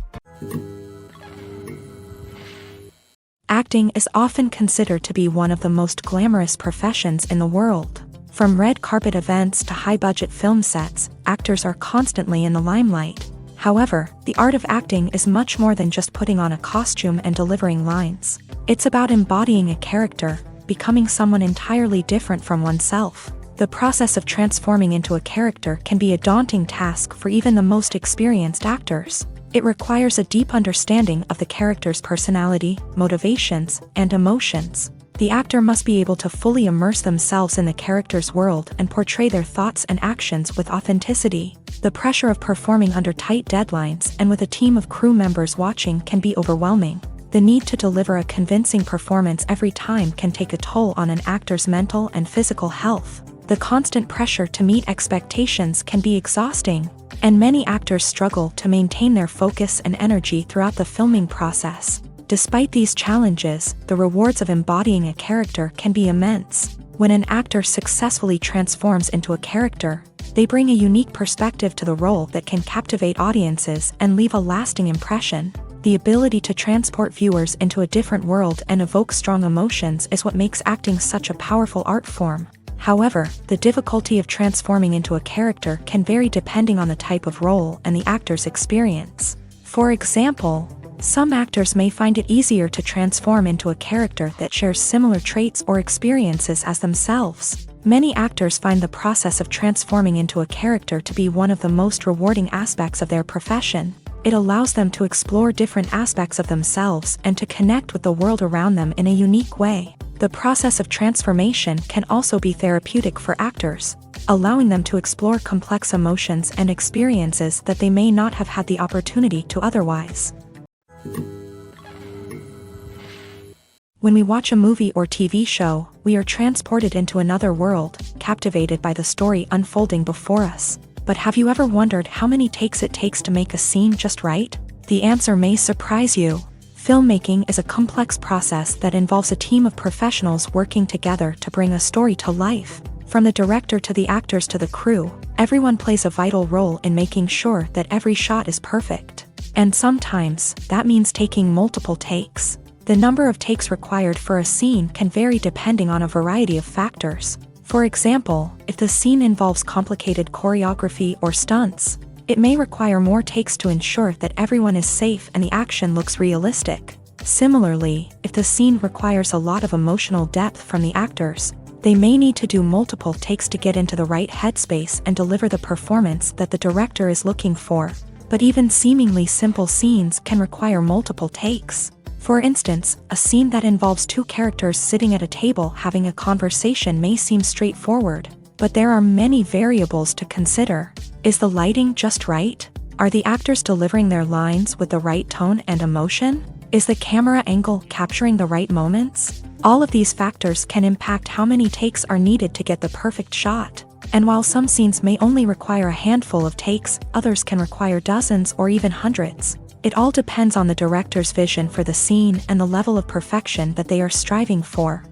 Acting is often considered to be one of the most glamorous professions in the world. From red carpet events to high-budget film sets, actors are constantly in the limelight. However, the art of acting is much more than just putting on a costume and delivering lines. It's about embodying a character, becoming someone entirely different from oneself. The process of transforming into a character can be a daunting task for even the most experienced actors. It requires a deep understanding of the character's personality, motivations, and emotions. The actor must be able to fully immerse themselves in the character's world and portray their thoughts and actions with authenticity. The pressure of performing under tight deadlines and with a team of crew members watching can be overwhelming. The need to deliver a convincing performance every time can take a toll on an actor's mental and physical health. The constant pressure to meet expectations can be exhausting, and many actors struggle to maintain their focus and energy throughout the filming process. Despite these challenges, the rewards of embodying a character can be immense. When an actor successfully transforms into a character, they bring a unique perspective to the role that can captivate audiences and leave a lasting impression. The ability to transport viewers into a different world and evoke strong emotions is what makes acting such a powerful art form. However, the difficulty of transforming into a character can vary depending on the type of role and the actor's experience. For example, some actors may find it easier to transform into a character that shares similar traits or experiences as themselves. Many actors find the process of transforming into a character to be one of the most rewarding aspects of their profession. It allows them to explore different aspects of themselves and to connect with the world around them in a unique way. The process of transformation can also be therapeutic for actors, allowing them to explore complex emotions and experiences that they may not have had the opportunity to otherwise. When we watch a movie or TV show, we are transported into another world, captivated by the story unfolding before us. But have you ever wondered how many takes it takes to make a scene just right? The answer may surprise you. Filmmaking is a complex process that involves a team of professionals working together to bring a story to life. From the director to the actors to the crew, everyone plays a vital role in making sure that every shot is perfect. And sometimes, that means taking multiple takes. The number of takes required for a scene can vary depending on a variety of factors. For example, if the scene involves complicated choreography or stunts, it may require more takes to ensure that everyone is safe and the action looks realistic. Similarly, if the scene requires a lot of emotional depth from the actors, they may need to do multiple takes to get into the right headspace and deliver the performance that the director is looking for. But even seemingly simple scenes can require multiple takes. For instance, a scene that involves two characters sitting at a table having a conversation may seem straightforward, but there are many variables to consider. Is the lighting just right? Are the actors delivering their lines with the right tone and emotion? Is the camera angle capturing the right moments? All of these factors can impact how many takes are needed to get the perfect shot. And while some scenes may only require a handful of takes, others can require dozens or even hundreds. It all depends on the director's vision for the scene and the level of perfection that they are striving for.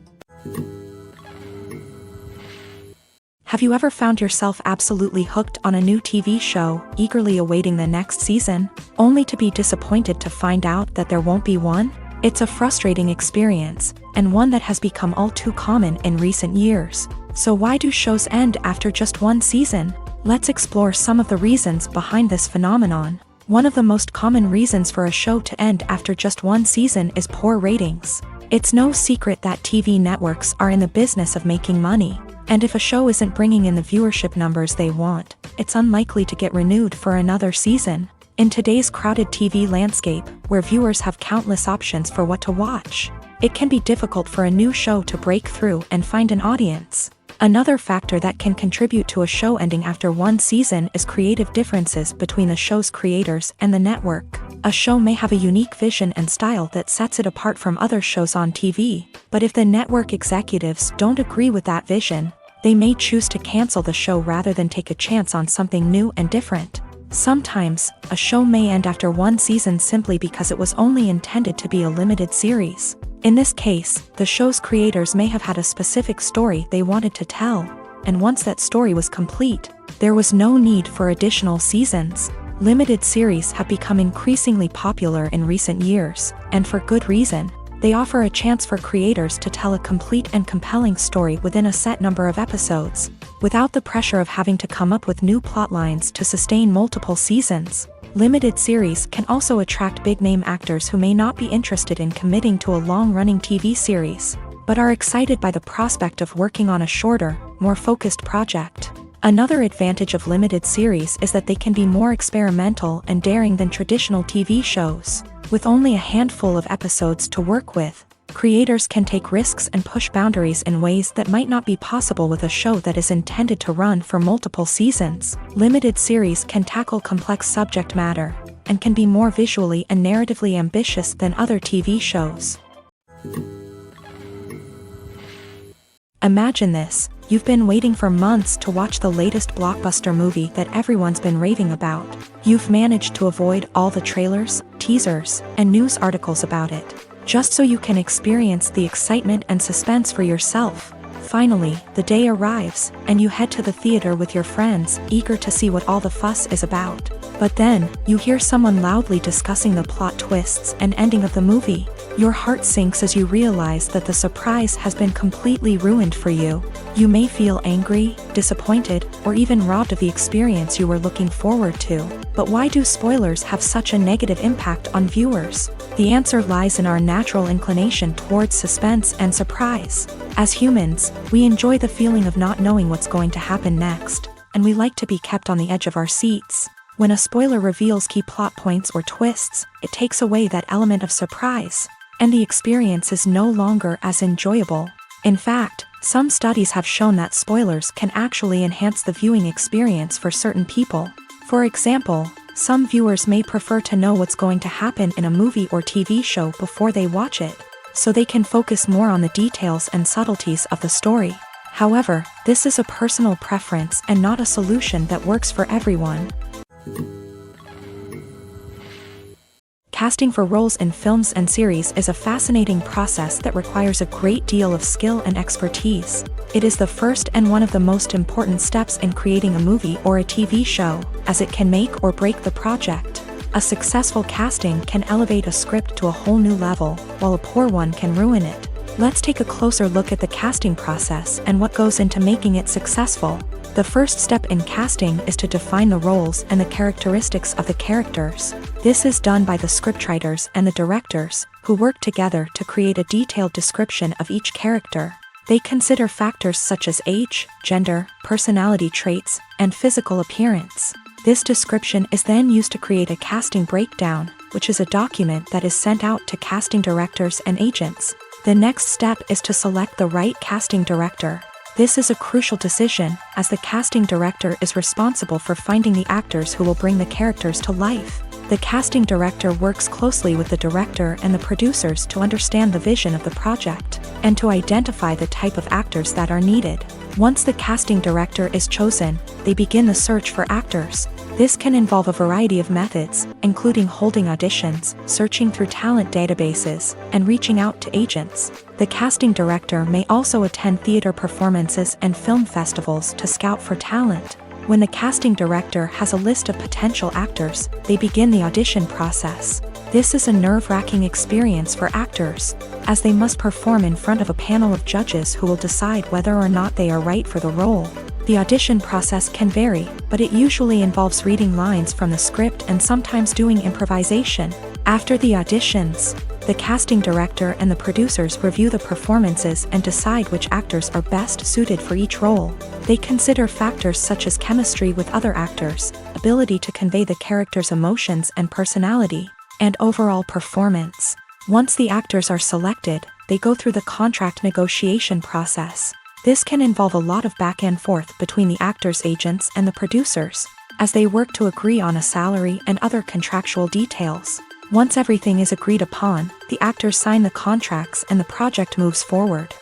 Have you ever found yourself absolutely hooked on a new TV show, eagerly awaiting the next season, only to be disappointed to find out that there won't be one? It's a frustrating experience, and one that has become all too common in recent years. So why do shows end after just one season? Let's explore some of the reasons behind this phenomenon. One of the most common reasons for a show to end after just one season is poor ratings. It's no secret that TV networks are in the business of making money, and if a show isn't bringing in the viewership numbers they want, it's unlikely to get renewed for another season. In today's crowded TV landscape, where viewers have countless options for what to watch, it can be difficult for a new show to break through and find an audience. Another factor that can contribute to a show ending after one season is creative differences between the show's creators and the network. A show may have a unique vision and style that sets it apart from other shows on TV, but if the network executives don't agree with that vision, They may choose to cancel the show rather than take a chance on something new and different. Sometimes, a show may end after one season simply because it was only intended to be a limited series. In this case, the show's creators may have had a specific story they wanted to tell, and once that story was complete, there was no need for additional seasons. Limited series have become increasingly popular in recent years, and for good reason. They offer a chance for creators to tell a complete and compelling story within a set number of episodes, without the pressure of having to come up with new plotlines to sustain multiple seasons. Limited series can also attract big-name actors who may not be interested in committing to a long-running TV series, but are excited by the prospect of working on a shorter, more focused project. Another advantage of limited series is that they can be more experimental and daring than traditional TV shows. With only a handful of episodes to work with, creators can take risks and push boundaries in ways that might not be possible with a show that is intended to run for multiple seasons. Limited series can tackle complex subject matter, and can be more visually and narratively ambitious than other TV shows. Imagine this. You've been waiting for months to watch the latest blockbuster movie that everyone's been raving about. You've managed to avoid all the trailers, teasers, and news articles about it, just so you can experience the excitement and suspense for yourself. Finally, the day arrives, and you head to the theater with your friends, eager to see what all the fuss is about. But then, you hear someone loudly discussing the plot twists and ending of the movie. Your heart sinks as you realize that the surprise has been completely ruined for you. You may feel angry, disappointed, or even robbed of the experience you were looking forward to. But why do spoilers have such a negative impact on viewers? The answer lies in our natural inclination towards suspense and surprise. As humans, we enjoy the feeling of not knowing what's going to happen next, and we like to be kept on the edge of our seats. When a spoiler reveals key plot points or twists, it takes away that element of surprise, and the experience is no longer as enjoyable. In fact, some studies have shown that spoilers can actually enhance the viewing experience for certain people. For example, some viewers may prefer to know what's going to happen in a movie or TV show before they watch it, so they can focus more on the details and subtleties of the story. However, this is a personal preference and not a solution that works for everyone. Casting for roles in films and series is a fascinating process that requires a great deal of skill and expertise. It is the first and one of the most important steps in creating a movie or a TV show, as it can make or break the project. A successful casting can elevate a script to a whole new level, while a poor one can ruin it. Let's take a closer look at the casting process and what goes into making it successful. The first step in casting is to define the roles and the characteristics of the characters. This is done by the scriptwriters and the directors, who work together to create a detailed description of each character. They consider factors such as age, gender, personality traits, and physical appearance. This description is then used to create a casting breakdown, which is a document that is sent out to casting directors and agents. The next step is to select the right casting director. This is a crucial decision, as the casting director is responsible for finding the actors who will bring the characters to life. The casting director works closely with the director and the producers to understand the vision of the project, and to identify the type of actors that are needed. Once the casting director is chosen, they begin the search for actors. This can involve a variety of methods, including holding auditions, searching through talent databases, and reaching out to agents. The casting director may also attend theater performances and film festivals to scout for talent. When the casting director has a list of potential actors, they begin the audition process. This is a nerve-wracking experience for actors, as they must perform in front of a panel of judges who will decide whether or not they are right for the role. The audition process can vary, but it usually involves reading lines from the script and sometimes doing improvisation. After the auditions, the casting director and the producers review the performances and decide which actors are best suited for each role. They consider factors such as chemistry with other actors, ability to convey the character's emotions and personality, and overall performance. Once the actors are selected, they go through the contract negotiation process. This can involve a lot of back and forth between the actors' agents and the producers, as they work to agree on a salary and other contractual details. Once everything is agreed upon, the actors sign the contracts and the project moves forward.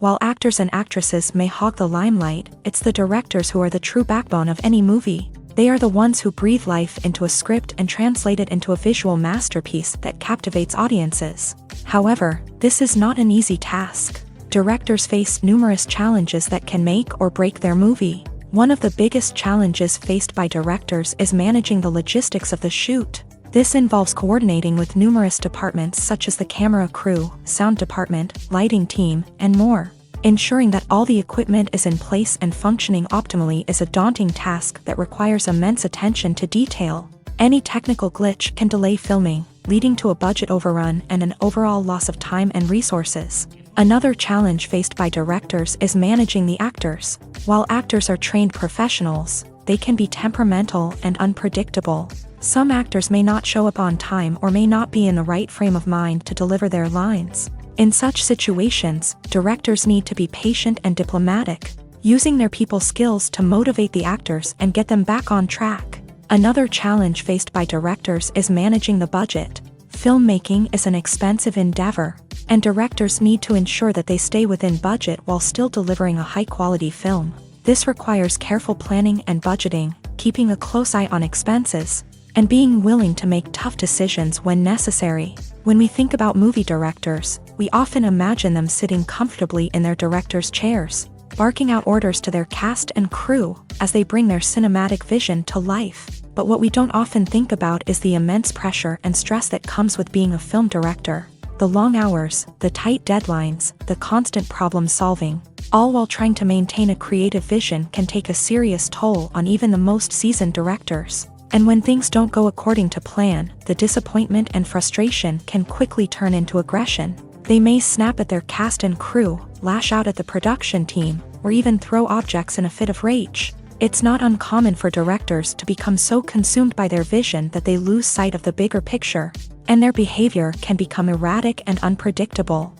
While actors and actresses may hog the limelight, it's the directors who are the true backbone of any movie. They are the ones who breathe life into a script and translate it into a visual masterpiece that captivates audiences. However, this is not an easy task. Directors face numerous challenges that can make or break their movie. One of the biggest challenges faced by directors is managing the logistics of the shoot. This involves coordinating with numerous departments such as the camera crew, sound department, lighting team, and more. Ensuring that all the equipment is in place and functioning optimally is a daunting task that requires immense attention to detail. Any technical glitch can delay filming, leading to a budget overrun and an overall loss of time and resources. Another challenge faced by directors is managing the actors. While actors are trained professionals, they can be temperamental and unpredictable. Some actors may not show up on time or may not be in the right frame of mind to deliver their lines. In such situations, directors need to be patient and diplomatic, using their people skills to motivate the actors and get them back on track. Another challenge faced by directors is managing the budget. Filmmaking is an expensive endeavor, and directors need to ensure that they stay within budget while still delivering a high-quality film. This requires careful planning and budgeting, keeping a close eye on expenses, and being willing to make tough decisions when necessary. When we think about movie directors, we often imagine them sitting comfortably in their director's chairs, barking out orders to their cast and crew as they bring their cinematic vision to life. But what we don't often think about is the immense pressure and stress that comes with being a film director. The long hours, the tight deadlines, the constant problem solving, all while trying to maintain a creative vision can take a serious toll on even the most seasoned directors. And when things don't go according to plan, the disappointment and frustration can quickly turn into aggression. They may snap at their cast and crew, lash out at the production team, or even throw objects in a fit of rage. It's not uncommon for directors to become so consumed by their vision that they lose sight of the bigger picture, and their behavior can become erratic and unpredictable.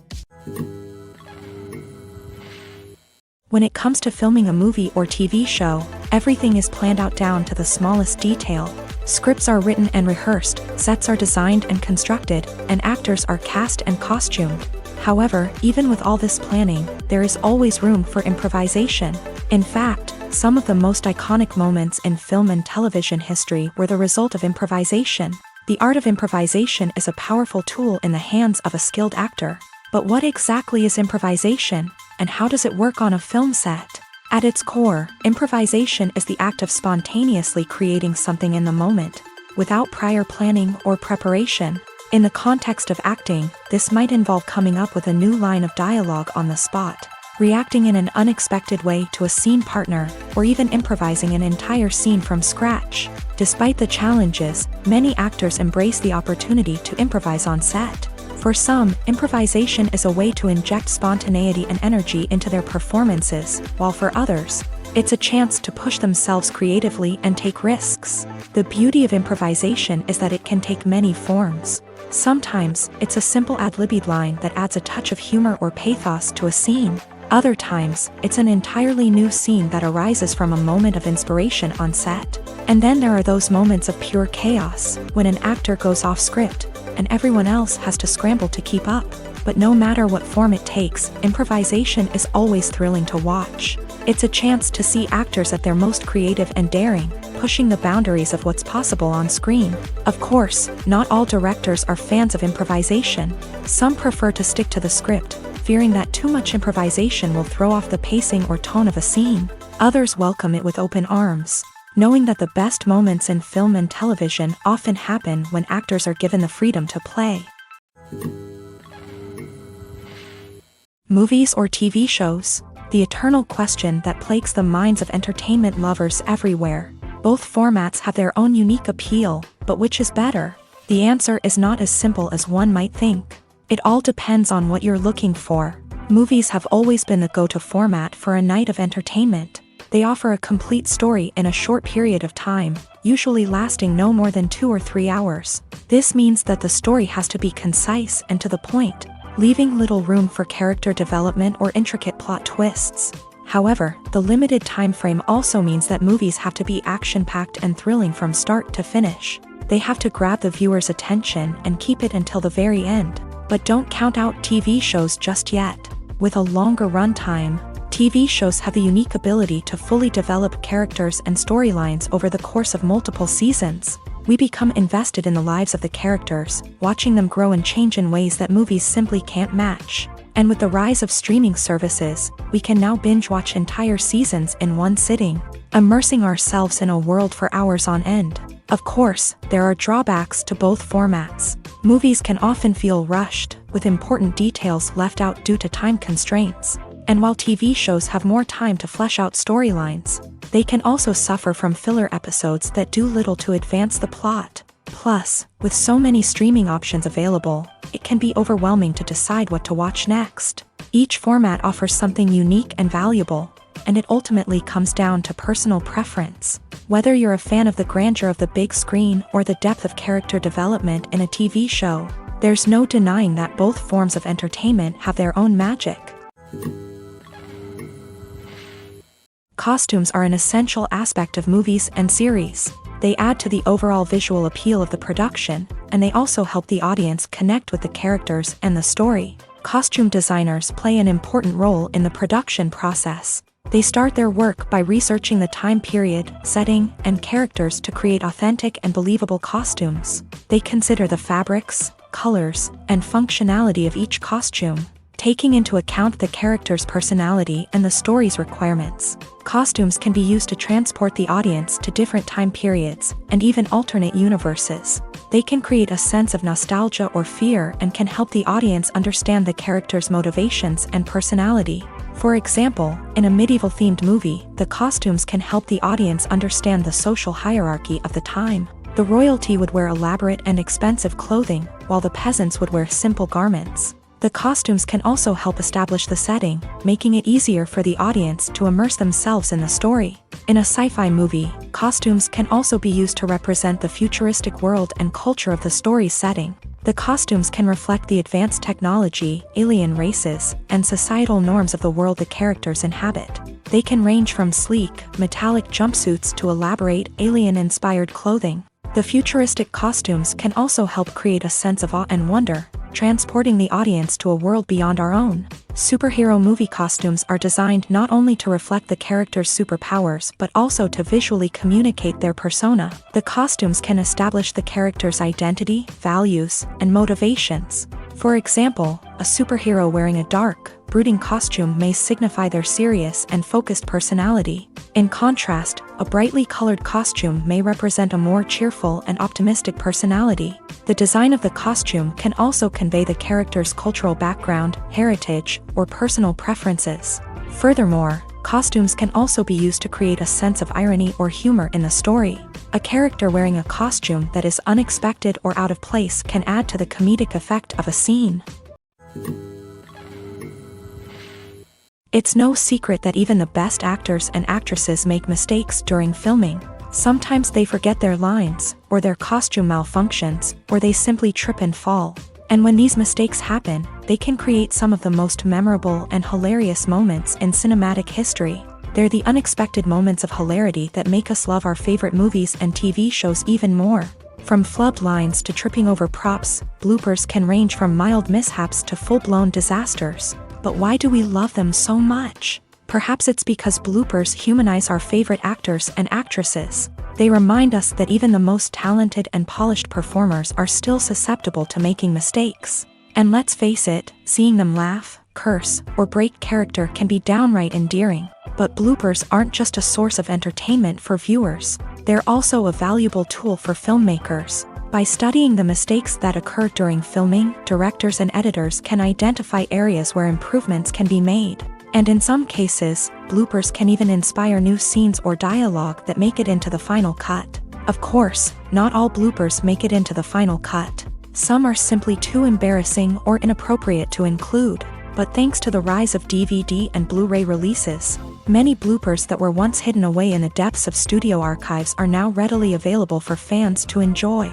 When it comes to filming a movie or TV show, everything is planned out down to the smallest detail. Scripts are written and rehearsed, sets are designed and constructed, and actors are cast and costumed. However, even with all this planning, there is always room for improvisation. In fact, some of the most iconic moments in film and television history were the result of improvisation. The art of improvisation is a powerful tool in the hands of a skilled actor. But what exactly is improvisation, and how does it work on a film set? At its core, improvisation is the act of spontaneously creating something in the moment, without prior planning or preparation. In the context of acting, this might involve coming up with a new line of dialogue on the spot, reacting in an unexpected way to a scene partner, or even improvising an entire scene from scratch. Despite the challenges, many actors embrace the opportunity to improvise on set. For some, improvisation is a way to inject spontaneity and energy into their performances, while for others, it's a chance to push themselves creatively and take risks. The beauty of improvisation is that it can take many forms. Sometimes, it's a simple ad-libbed line that adds a touch of humor or pathos to a scene. Other times, it's an entirely new scene that arises from a moment of inspiration on set. And then there are those moments of pure chaos, when an actor goes off script, and everyone else has to scramble to keep up. But no matter what form it takes, improvisation is always thrilling to watch. It's a chance to see actors at their most creative and daring, pushing the boundaries of what's possible on screen. Of course, not all directors are fans of improvisation. Some prefer to stick to the script, fearing that too much improvisation will throw off the pacing or tone of a scene. Others welcome it with open arms, knowing that the best moments in film and television often happen when actors are given the freedom to play. Movies or TV shows? The eternal question that plagues the minds of entertainment lovers everywhere. Both formats have their own unique appeal, but which is better? The answer is not as simple as one might think. It all depends on what you're looking for. Movies have always been the go-to format for a night of entertainment. They offer a complete story in a short period of time, usually lasting no more than 2 or 3 hours. This means that the story has to be concise and to the point, leaving little room for character development or intricate plot twists. However, the limited time frame also means that movies have to be action-packed and thrilling from start to finish. They have to grab the viewer's attention and keep it until the very end. But don't count out TV shows just yet. With a longer runtime, TV shows have the unique ability to fully develop characters and storylines over the course of multiple seasons. We become invested in the lives of the characters, watching them grow and change in ways that movies simply can't match. And with the rise of streaming services, we can now binge-watch entire seasons in one sitting, immersing ourselves in a world for hours on end. Of course, there are drawbacks to both formats. Movies can often feel rushed, with important details left out due to time constraints. And while TV shows have more time to flesh out storylines, they can also suffer from filler episodes that do little to advance the plot. Plus, with so many streaming options available, it can be overwhelming to decide what to watch next. Each format offers something unique and valuable, and it ultimately comes down to personal preference. Whether you're a fan of the grandeur of the big screen or the depth of character development in a TV show, there's no denying that both forms of entertainment have their own magic. Costumes are an essential aspect of movies and series. They add to the overall visual appeal of the production, and they also help the audience connect with the characters and the story. Costume designers play an important role in the production process. They start their work by researching the time period, setting, and characters to create authentic and believable costumes. They consider the fabrics, colors, and functionality of each costume, taking into account the character's personality and the story's requirements. Costumes can be used to transport the audience to different time periods and even alternate universes. They can create a sense of nostalgia or fear and can help the audience understand the character's motivations and personality. For example, in a medieval-themed movie, the costumes can help the audience understand the social hierarchy of the time. The royalty would wear elaborate and expensive clothing, while the peasants would wear simple garments. The costumes can also help establish the setting, making it easier for the audience to immerse themselves in the story. In a sci-fi movie, costumes can also be used to represent the futuristic world and culture of the story's setting. The costumes can reflect the advanced technology, alien races, and societal norms of the world the characters inhabit. They can range from sleek, metallic jumpsuits to elaborate, alien-inspired clothing. The futuristic costumes can also help create a sense of awe and wonder, transporting the audience to a world beyond our own. Superhero movie costumes are designed not only to reflect the character's superpowers but also to visually communicate their persona. The costumes can establish the character's identity, values, and motivations. For example, a superhero wearing a dark, brooding costume may signify their serious and focused personality. In contrast, a brightly colored costume may represent a more cheerful and optimistic personality. The design of the costume can also convey the character's cultural background, heritage, or personal preferences. Furthermore, costumes can also be used to create a sense of irony or humor in the story. A character wearing a costume that is unexpected or out of place can add to the comedic effect of a scene. It's no secret that even the best actors and actresses make mistakes during filming. Sometimes they forget their lines, or their costume malfunctions, or they simply trip and fall. And when these mistakes happen, they can create some of the most memorable and hilarious moments in cinematic history. They're the unexpected moments of hilarity that make us love our favorite movies and TV shows even more. From flubbed lines to tripping over props, bloopers can range from mild mishaps to full-blown disasters. But why do we love them so much? Perhaps it's because bloopers humanize our favorite actors and actresses. They remind us that even the most talented and polished performers are still susceptible to making mistakes. And let's face it, seeing them laugh, curse, or break character can be downright endearing. But bloopers aren't just a source of entertainment for viewers. They're also a valuable tool for filmmakers. By studying the mistakes that occur during filming, directors and editors can identify areas where improvements can be made. And in some cases, bloopers can even inspire new scenes or dialogue that make it into the final cut. Of course, not all bloopers make it into the final cut. Some are simply too embarrassing or inappropriate to include. But thanks to the rise of DVD and Blu-ray releases, many bloopers that were once hidden away in the depths of studio archives are now readily available for fans to enjoy.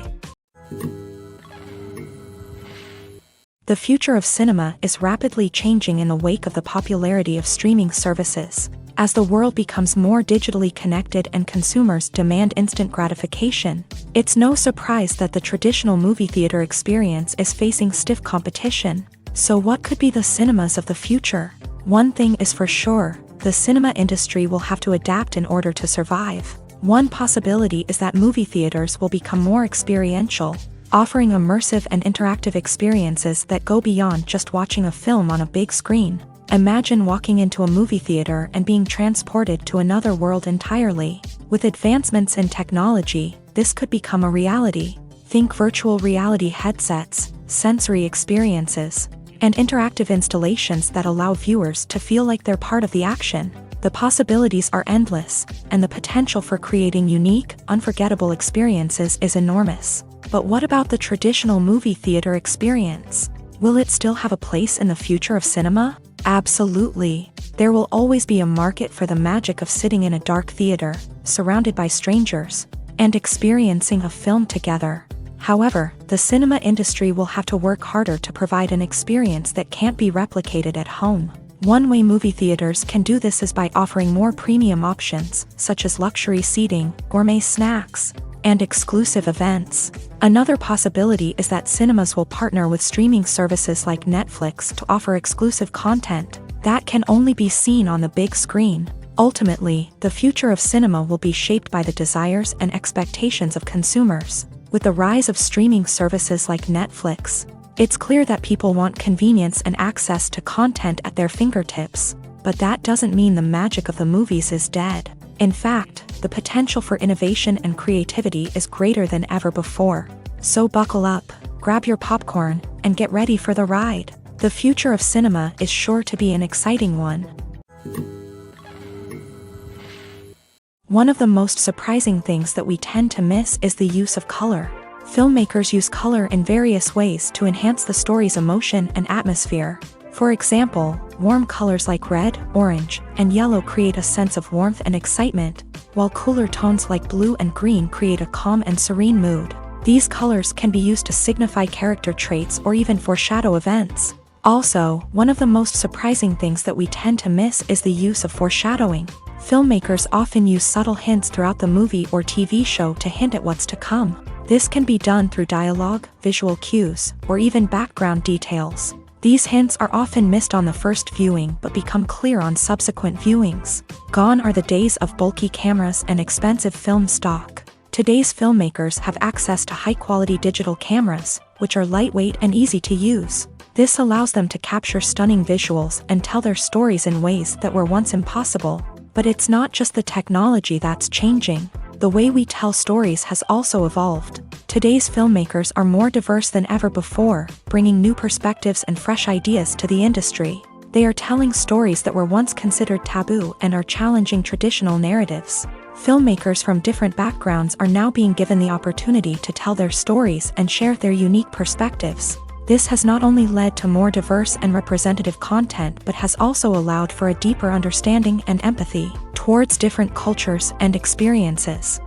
The future of cinema is rapidly changing in the wake of the popularity of streaming services. As the world becomes more digitally connected and consumers demand instant gratification, it's no surprise that the traditional movie theater experience is facing stiff competition. So what could be the cinemas of the future? One thing is for sure, the cinema industry will have to adapt in order to survive. One possibility is that movie theaters will become more experiential, offering immersive and interactive experiences that go beyond just watching a film on a big screen. Imagine walking into a movie theater and being transported to another world entirely. With advancements in technology, this could become a reality. Think virtual reality headsets, sensory experiences, and interactive installations that allow viewers to feel like they're part of the action. The possibilities are endless, and the potential for creating unique, unforgettable experiences is enormous. But what about the traditional movie theater experience? Will it still have a place in the future of cinema? Absolutely. There will always be a market for the magic of sitting in a dark theater, surrounded by strangers, and experiencing a film together. However, the cinema industry will have to work harder to provide an experience that can't be replicated at home. One way movie theaters can do this is by offering more premium options, such as luxury seating, gourmet snacks, and exclusive events. Another possibility is that cinemas will partner with streaming services like Netflix to offer exclusive content that can only be seen on the big screen. Ultimately, the future of cinema will be shaped by the desires and expectations of consumers. With the rise of streaming services like Netflix, it's clear that people want convenience and access to content at their fingertips. But that doesn't mean the magic of the movies is dead. In fact, the potential for innovation and creativity is greater than ever before. So buckle up, grab your popcorn, and get ready for the ride. The future of cinema is sure to be an exciting one. One of the most surprising things that we tend to miss is the use of color. Filmmakers use color in various ways to enhance the story's emotion and atmosphere. For example, warm colors like red, orange, and yellow create a sense of warmth and excitement, while cooler tones like blue and green create a calm and serene mood. These colors can be used to signify character traits or even foreshadow events. Also, one of the most surprising things that we tend to miss is the use of foreshadowing. Filmmakers often use subtle hints throughout the movie or TV show to hint at what's to come. This can be done through dialogue, visual cues, or even background details. These hints are often missed on the first viewing but become clear on subsequent viewings. Gone are the days of bulky cameras and expensive film stock. Today's filmmakers have access to high-quality digital cameras, which are lightweight and easy to use. This allows them to capture stunning visuals and tell their stories in ways that were once impossible. But it's not just the technology that's changing. The way we tell stories has also evolved. Today's filmmakers are more diverse than ever before, bringing new perspectives and fresh ideas to the industry. They are telling stories that were once considered taboo and are challenging traditional narratives. Filmmakers from different backgrounds are now being given the opportunity to tell their stories and share their unique perspectives. This has not only led to more diverse and representative content but has also allowed for a deeper understanding and empathy towards different cultures and experiences.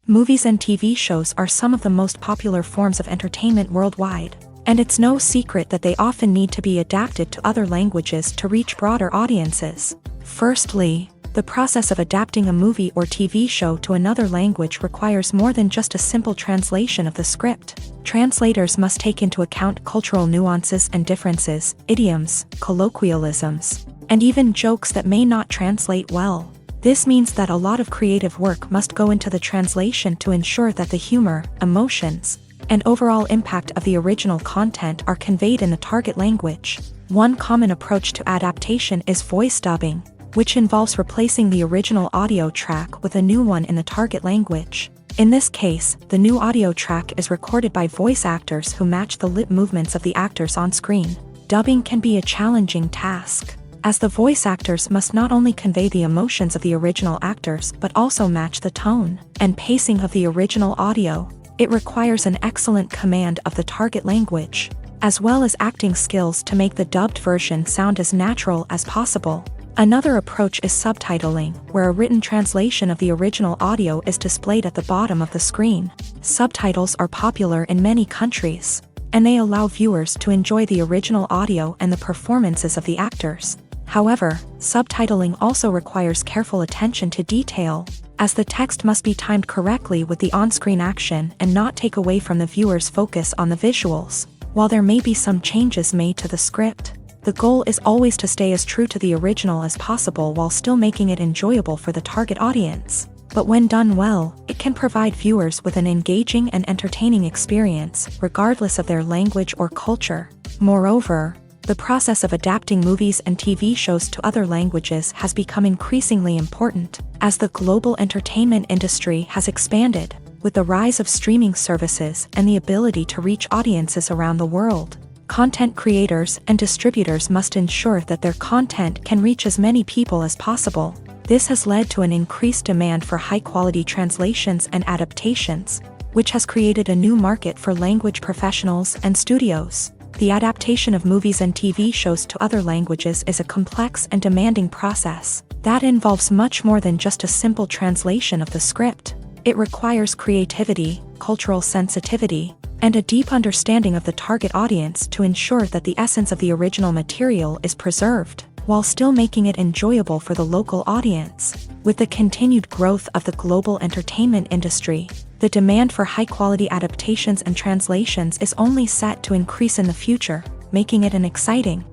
Movies and TV shows are some of the most popular forms of entertainment worldwide, and it's no secret that they often need to be adapted to other languages to reach broader audiences. Firstly, the process of adapting a movie or TV show to another language requires more than just a simple translation of the script. Translators must take into account cultural nuances and differences, idioms, colloquialisms, and even jokes that may not translate well. This means that a lot of creative work must go into the translation to ensure that the humor, emotions, and overall impact of the original content are conveyed in the target language. One common approach to adaptation is voice dubbing, which involves replacing the original audio track with a new one in the target language. In this case, the new audio track is recorded by voice actors who match the lip movements of the actors on screen. Dubbing can be a challenging task, as the voice actors must not only convey the emotions of the original actors but also match the tone and pacing of the original audio. It requires an excellent command of the target language, as well as acting skills to make the dubbed version sound as natural as possible. Another approach is subtitling, where a written translation of the original audio is displayed at the bottom of the screen. Subtitles are popular in many countries, and they allow viewers to enjoy the original audio and the performances of the actors. However, subtitling also requires careful attention to detail. as the text must be timed correctly with the on-screen action and not take away from the viewer's focus on the visuals. While there may be some changes made to the script, the goal is always to stay as true to the original as possible while still making it enjoyable for the target audience. But when done well, it can provide viewers with an engaging and entertaining experience, regardless of their language or culture. Moreover, the process of adapting movies and TV shows to other languages has become increasingly important, as the global entertainment industry has expanded, with the rise of streaming services and the ability to reach audiences around the world. Content creators and distributors must ensure that their content can reach as many people as possible. This has led to an increased demand for high-quality translations and adaptations, which has created a new market for language professionals and studios. The adaptation of movies and TV shows to other languages is a complex and demanding process that involves much more than just a simple translation of the script. It requires creativity, cultural sensitivity, and a deep understanding of the target audience to ensure that the essence of the original material is preserved, while still making it enjoyable for the local audience. With the continued growth of the global entertainment industry, the demand for high-quality adaptations and translations is only set to increase in the future, making it an exciting.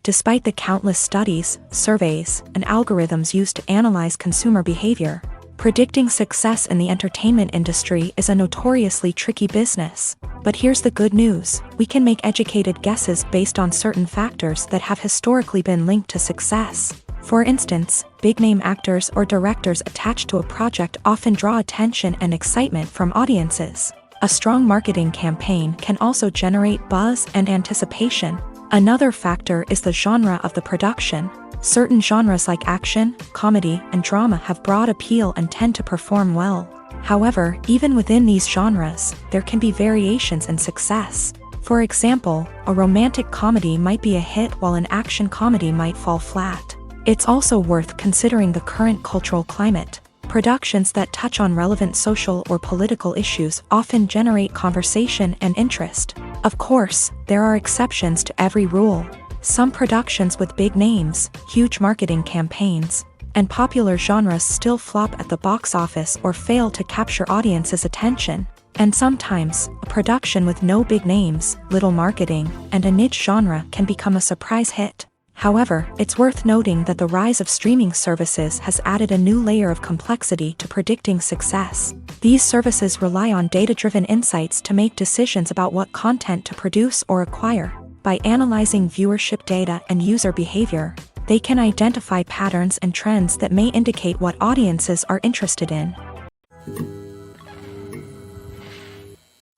Despite the countless studies, surveys, and algorithms used to analyze consumer behavior, predicting success in the entertainment industry is a notoriously tricky business. But here's the good news: we can make educated guesses based on certain factors that have historically been linked to success. For instance, big-name actors or directors attached to a project often draw attention and excitement from audiences. A strong marketing campaign can also generate buzz and anticipation. Another factor is the genre of the production. Certain genres like action, comedy, and drama have broad appeal and tend to perform well. However, even within these genres, there can be variations in success. For example, a romantic comedy might be a hit while an action comedy might fall flat. It's also worth considering the current cultural climate. Productions that touch on relevant social or political issues often generate conversation and interest. Of course, there are exceptions to every rule. Some productions with big names, huge marketing campaigns, and popular genres still flop at the box office or fail to capture audiences' attention. And sometimes, a production with no big names, little marketing, and a niche genre can become a surprise hit. However, it's worth noting that the rise of streaming services has added a new layer of complexity to predicting success. These services rely on data-driven insights to make decisions about what content to produce or acquire. By analyzing viewership data and user behavior, they can identify patterns and trends that may indicate what audiences are interested in.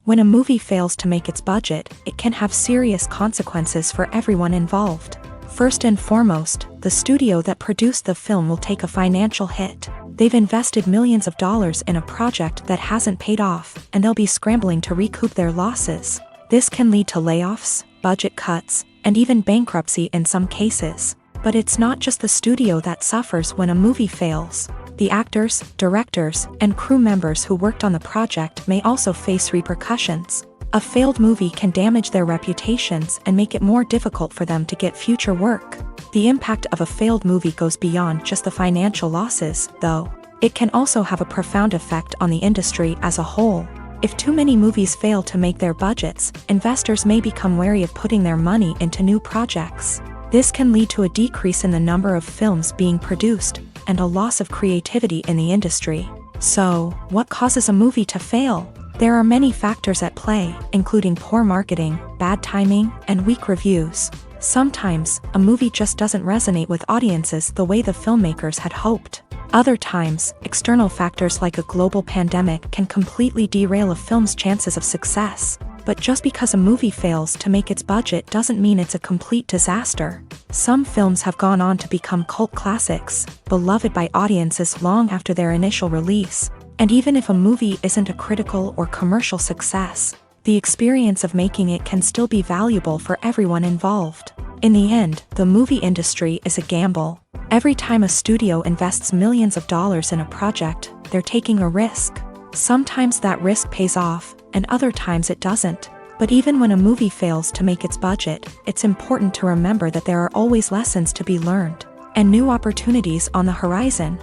When a movie fails to make its budget, it can have serious consequences for everyone involved. First and foremost, the studio that produced the film will take a financial hit. They've invested millions of dollars in a project that hasn't paid off, and they'll be scrambling to recoup their losses. This can lead to layoffs, budget cuts, and even bankruptcy in some cases. But it's not just the studio that suffers when a movie fails. The actors, directors, and crew members who worked on the project may also face repercussions. A failed movie can damage their reputations and make it more difficult for them to get future work. The impact of a failed movie goes beyond just the financial losses, though. It can also have a profound effect on the industry as a whole. If too many movies fail to make their budgets, investors may become wary of putting their money into new projects. This can lead to a decrease in the number of films being produced, and a loss of creativity in the industry. So, what causes a movie to fail? There are many factors at play, including poor marketing, bad timing, and weak reviews. Sometimes, a movie just doesn't resonate with audiences the way the filmmakers had hoped. Other times, external factors like a global pandemic can completely derail a film's chances of success. But just because a movie fails to make its budget doesn't mean it's a complete disaster. Some films have gone on to become cult classics, beloved by audiences long after their initial release. And even if a movie isn't a critical or commercial success, the experience of making it can still be valuable for everyone involved. In the end, the movie industry is a gamble. Every time a studio invests millions of dollars in a project, they're taking a risk. Sometimes that risk pays off, and other times it doesn't. But even when a movie fails to make its budget, it's important to remember that there are always lessons to be learned. and new opportunities on the horizon.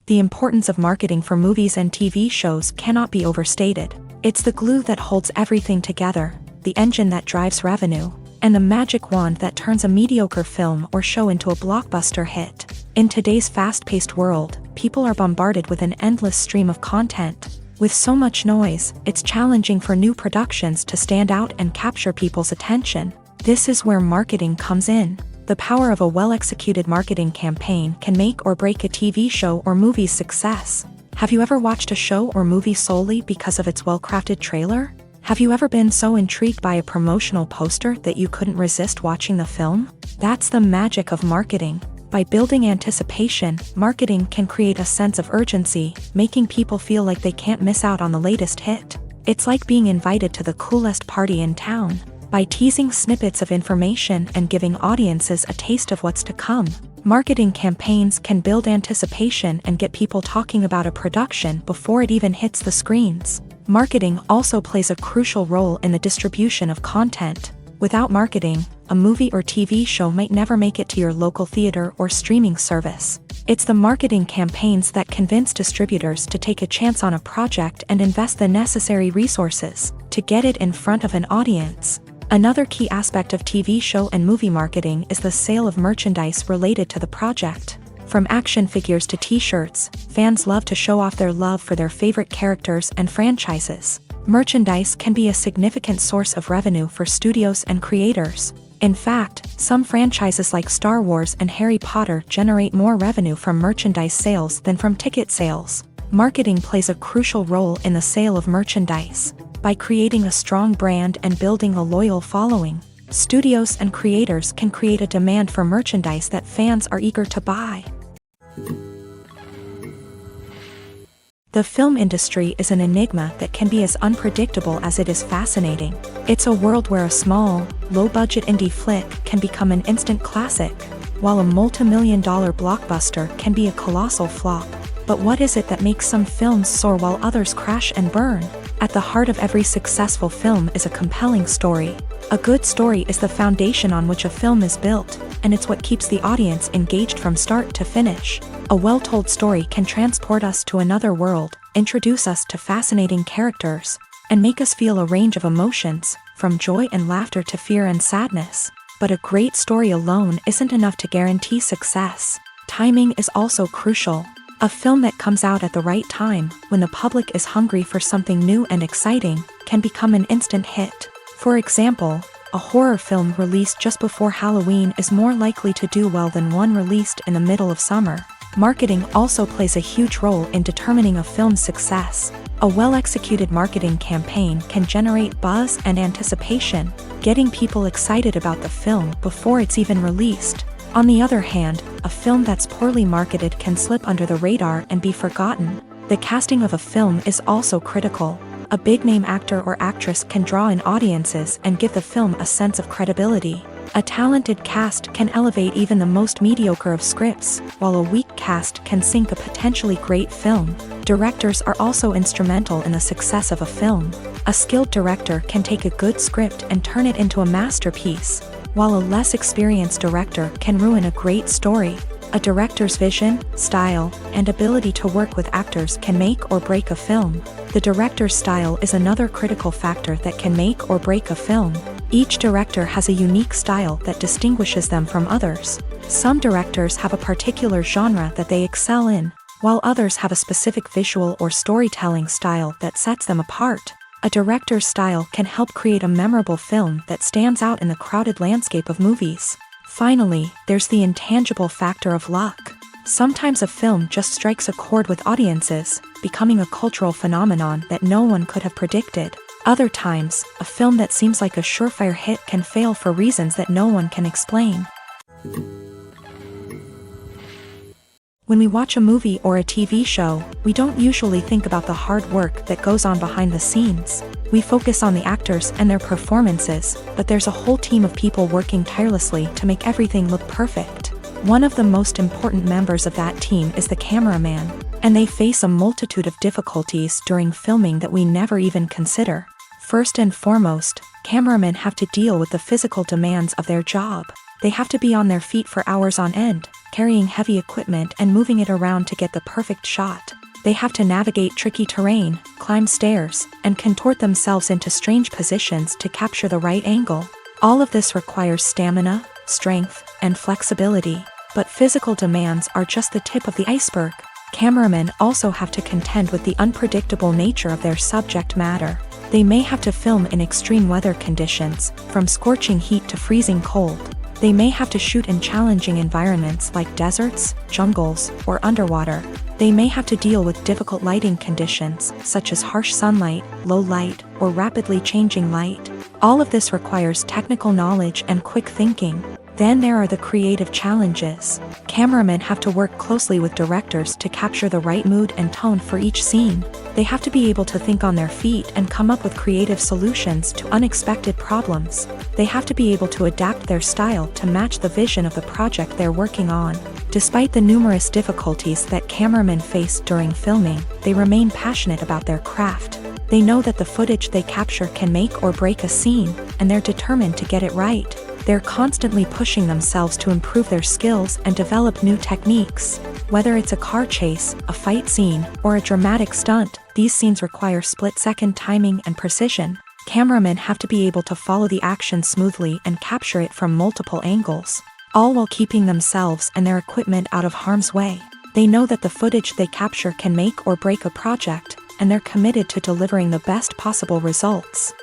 The importance of marketing for movies and TV shows cannot be overstated. It's the glue that holds everything together, the engine that drives revenue, and the magic wand that turns a mediocre film or show into a blockbuster hit. In today's fast-paced world, people are bombarded with an endless stream of content. With so much noise, it's challenging for new productions to stand out and capture people's attention. This is where marketing comes in. The power of a well-executed marketing campaign can make or break a TV show or movie's success. Have you ever watched a show or movie solely because of its well-crafted trailer? Have you ever been so intrigued by a promotional poster that you couldn't resist watching the film? That's the magic of marketing. By building anticipation, marketing can create a sense of urgency, making people feel like they can't miss out on the latest hit. It's like being invited to the coolest party in town. By teasing snippets of information and giving audiences a taste of what's to come, marketing campaigns can build anticipation and get people talking about a production before it even hits the screens. Marketing also plays a crucial role in the distribution of content. Without marketing, a movie or TV show might never make it to your local theater or streaming service. It's the marketing campaigns that convince distributors to take a chance on a project and invest the necessary resources to get it in front of an audience. Another key aspect of TV show and movie marketing is the sale of merchandise related to the project. From action figures to t-shirts, fans love to show off their love for their favorite characters and franchises. Merchandise can be a significant source of revenue for studios and creators. In fact, some franchises like Star Wars and Harry Potter generate more revenue from merchandise sales than from ticket sales. Marketing plays a crucial role in the sale of merchandise. By creating a strong brand and building a loyal following, studios and creators can create a demand for merchandise that fans are eager to buy. The film industry is an enigma that can be as unpredictable as it is fascinating. It's a world where a small, low-budget indie flick can become an instant classic, while a multi-million-dollar blockbuster can be a colossal flop. But what is it that makes some films soar while others crash and burn? At the heart of every successful film is a compelling story. A good story is the foundation on which a film is built, and it's what keeps the audience engaged from start to finish. A well-told story can transport us to another world, introduce us to fascinating characters, and make us feel a range of emotions, from joy and laughter to fear and sadness. But a great story alone isn't enough to guarantee success. Timing is also crucial. A film that comes out at the right time, when the public is hungry for something new and exciting, can become an instant hit. For example, a horror film released just before Halloween is more likely to do well than one released in the middle of summer. Marketing also plays a huge role in determining a film's success. A well-executed marketing campaign can generate buzz and anticipation, getting people excited about the film before it's even released. On the other hand, a film that's poorly marketed can slip under the radar and be forgotten. The casting of a film is also critical. A big-name actor or actress can draw in audiences and give the film a sense of credibility. A talented cast can elevate even the most mediocre of scripts, while a weak cast can sink a potentially great film. Directors are also instrumental in the success of a film. A skilled director can take a good script and turn it into a masterpiece, while a less experienced director can ruin a great story. A director's vision, style, and ability to work with actors can make or break a film. The director's style is another critical factor that can make or break a film. Each director has a unique style that distinguishes them from others. Some directors have a particular genre that they excel in, while others have a specific visual or storytelling style that sets them apart. A director's style can help create a memorable film that stands out in the crowded landscape of movies. Finally, there's the intangible factor of luck. Sometimes a film just strikes a chord with audiences, becoming a cultural phenomenon that no one could have predicted. Other times, a film that seems like a surefire hit can fail for reasons that no one can explain. When we watch a movie or a TV show, we don't usually think about the hard work that goes on behind the scenes. We focus on the actors and their performances, but there's a whole team of people working tirelessly to make everything look perfect. One of the most important members of that team is the cameraman, and they face a multitude of difficulties during filming that we never even consider. First and foremost, Cameramen have to deal with the physical demands of their job. They have to be on their feet for hours on end, carrying heavy equipment and moving it around to get the perfect shot. They have to navigate tricky terrain, climb stairs, and contort themselves into strange positions to capture the right angle. All of this requires stamina, strength, and flexibility. But physical demands are just the tip of the iceberg. Cameramen also have to contend with the unpredictable nature of their subject matter. They may have to film in extreme weather conditions, from scorching heat to freezing cold. They may have to shoot in challenging environments like deserts, jungles, or underwater. They may have to deal with difficult lighting conditions, such as harsh sunlight, low light, or rapidly changing light. All of this requires technical knowledge and quick thinking. Then there are the creative challenges. Cameramen have to work closely with directors to capture the right mood and tone for each scene. They have to be able to think on their feet and come up with creative solutions to unexpected problems. They have to be able to adapt their style to match the vision of the project they're working on. Despite the numerous difficulties that cameramen face during filming, they remain passionate about their craft. They know that the footage they capture can make or break a scene, and they're determined to get it right. They're constantly pushing themselves to improve their skills and develop new techniques. Whether it's a car chase, a fight scene, or a dramatic stunt, these scenes require split-second timing and precision. Cameramen have to be able to follow the action smoothly and capture it from multiple angles, all while keeping themselves and their equipment out of harm's way. They know that the footage they capture can make or break a project, and they're committed to delivering the best possible results.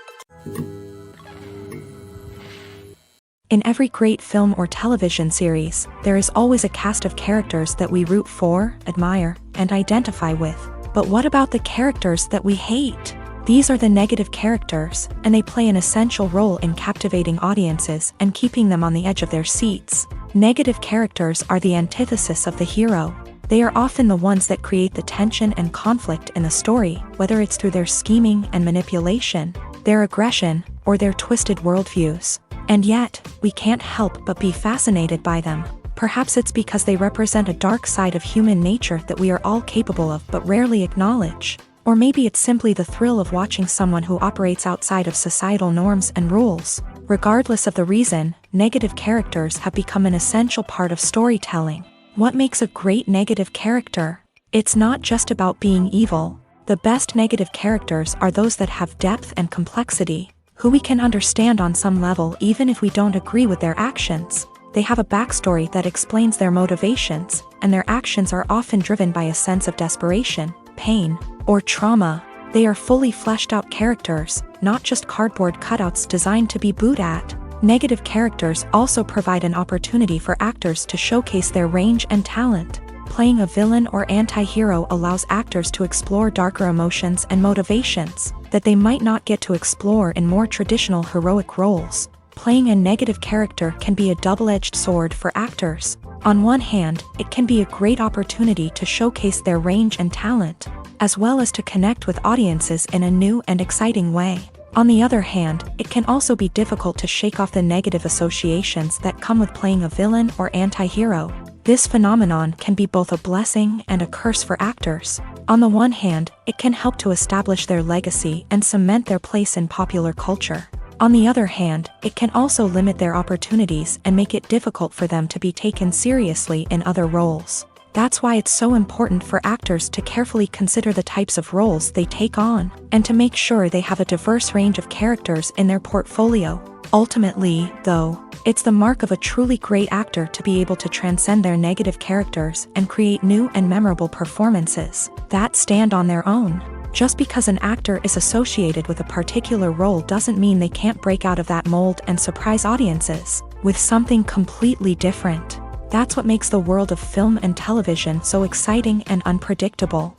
In every great film or television series, there is always a cast of characters that we root for, admire, and identify with. But what about the characters that we hate? These are the negative characters, and they play an essential role in captivating audiences and keeping them on the edge of their seats. Negative characters are the antithesis of the hero. They are often the ones that create the tension and conflict in the story, whether it's through their scheming and manipulation, their aggression, or their twisted worldviews. And yet, we can't help but be fascinated by them. Perhaps it's because they represent a dark side of human nature that we are all capable of but rarely acknowledge. Or maybe it's simply the thrill of watching someone who operates outside of societal norms and rules. Regardless of the reason, negative characters have become an essential part of storytelling. What makes a great negative character? It's not just about being evil. The best negative characters are those that have depth and complexity, who we can understand on some level even if we don't agree with their actions. They have a backstory that explains their motivations, and their actions are often driven by a sense of desperation, pain, or trauma. They are fully fleshed out characters, not just cardboard cutouts designed to be booed at. Negative characters also provide an opportunity for actors to showcase their range and talent. Playing a villain or anti-hero allows actors to explore darker emotions and motivations that they might not get to explore in more traditional heroic roles. Playing a negative character can be a double-edged sword for actors. On one hand, it can be a great opportunity to showcase their range and talent, as well as to connect with audiences in a new and exciting way. On the other hand, it can also be difficult to shake off the negative associations that come with playing a villain or anti-hero. This phenomenon can be both a blessing and a curse for actors. On the one hand, it can help to establish their legacy and cement their place in popular culture. On the other hand, it can also limit their opportunities and make it difficult for them to be taken seriously in other roles. That's why it's so important for actors to carefully consider the types of roles they take on, and to make sure they have a diverse range of characters in their portfolio. Ultimately, though, it's the mark of a truly great actor to be able to transcend their negative characters and create new and memorable performances that stand on their own. Just because an actor is associated with a particular role doesn't mean they can't break out of that mold and surprise audiences with something completely different. That's what makes the world of film and television so exciting and unpredictable.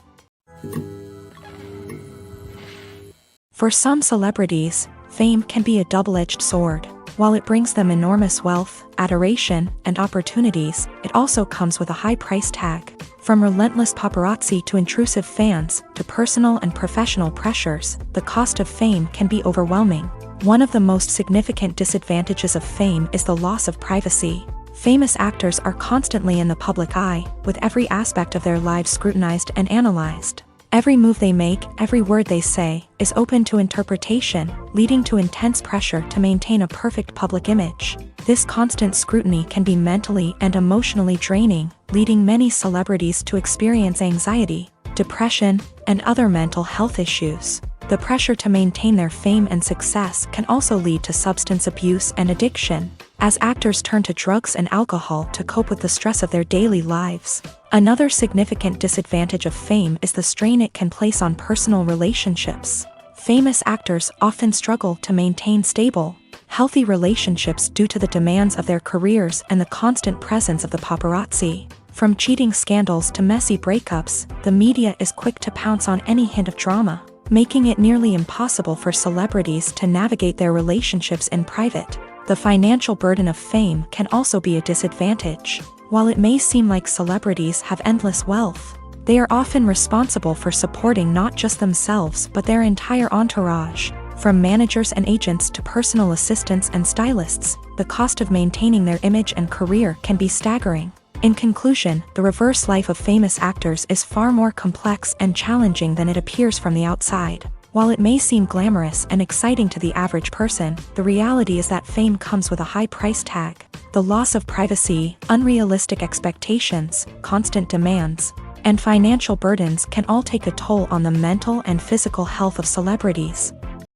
For some celebrities, fame can be a double-edged sword. While it brings them enormous wealth, adoration, and opportunities, it also comes with a high price tag. From relentless paparazzi to intrusive fans, to personal and professional pressures, the cost of fame can be overwhelming. One of the most significant disadvantages of fame is the loss of privacy. Famous actors are constantly in the public eye, with every aspect of their lives scrutinized and analyzed. Every move they make, every word they say, is open to interpretation, leading to intense pressure to maintain a perfect public image. This constant scrutiny can be mentally and emotionally draining, leading many celebrities to experience anxiety, depression, and other mental health issues. The pressure to maintain their fame and success can also lead to substance abuse and addiction, as actors turn to drugs and alcohol to cope with the stress of their daily lives. Another significant disadvantage of fame is the strain it can place on personal relationships. Famous actors often struggle to maintain stable, healthy relationships due to the demands of their careers and the constant presence of the paparazzi. From cheating scandals to messy breakups, the media is quick to pounce on any hint of drama, making it nearly impossible for celebrities to navigate their relationships in private. The financial burden of fame can also be a disadvantage. While it may seem like celebrities have endless wealth, they are often responsible for supporting not just themselves but their entire entourage. From managers and agents to personal assistants and stylists, the cost of maintaining their image and career can be staggering. In conclusion, the reverse life of famous actors is far more complex and challenging than it appears from the outside. While it may seem glamorous and exciting to the average person, the reality is that fame comes with a high price tag. The loss of privacy, unrealistic expectations, constant demands, and financial burdens can all take a toll on the mental and physical health of celebrities.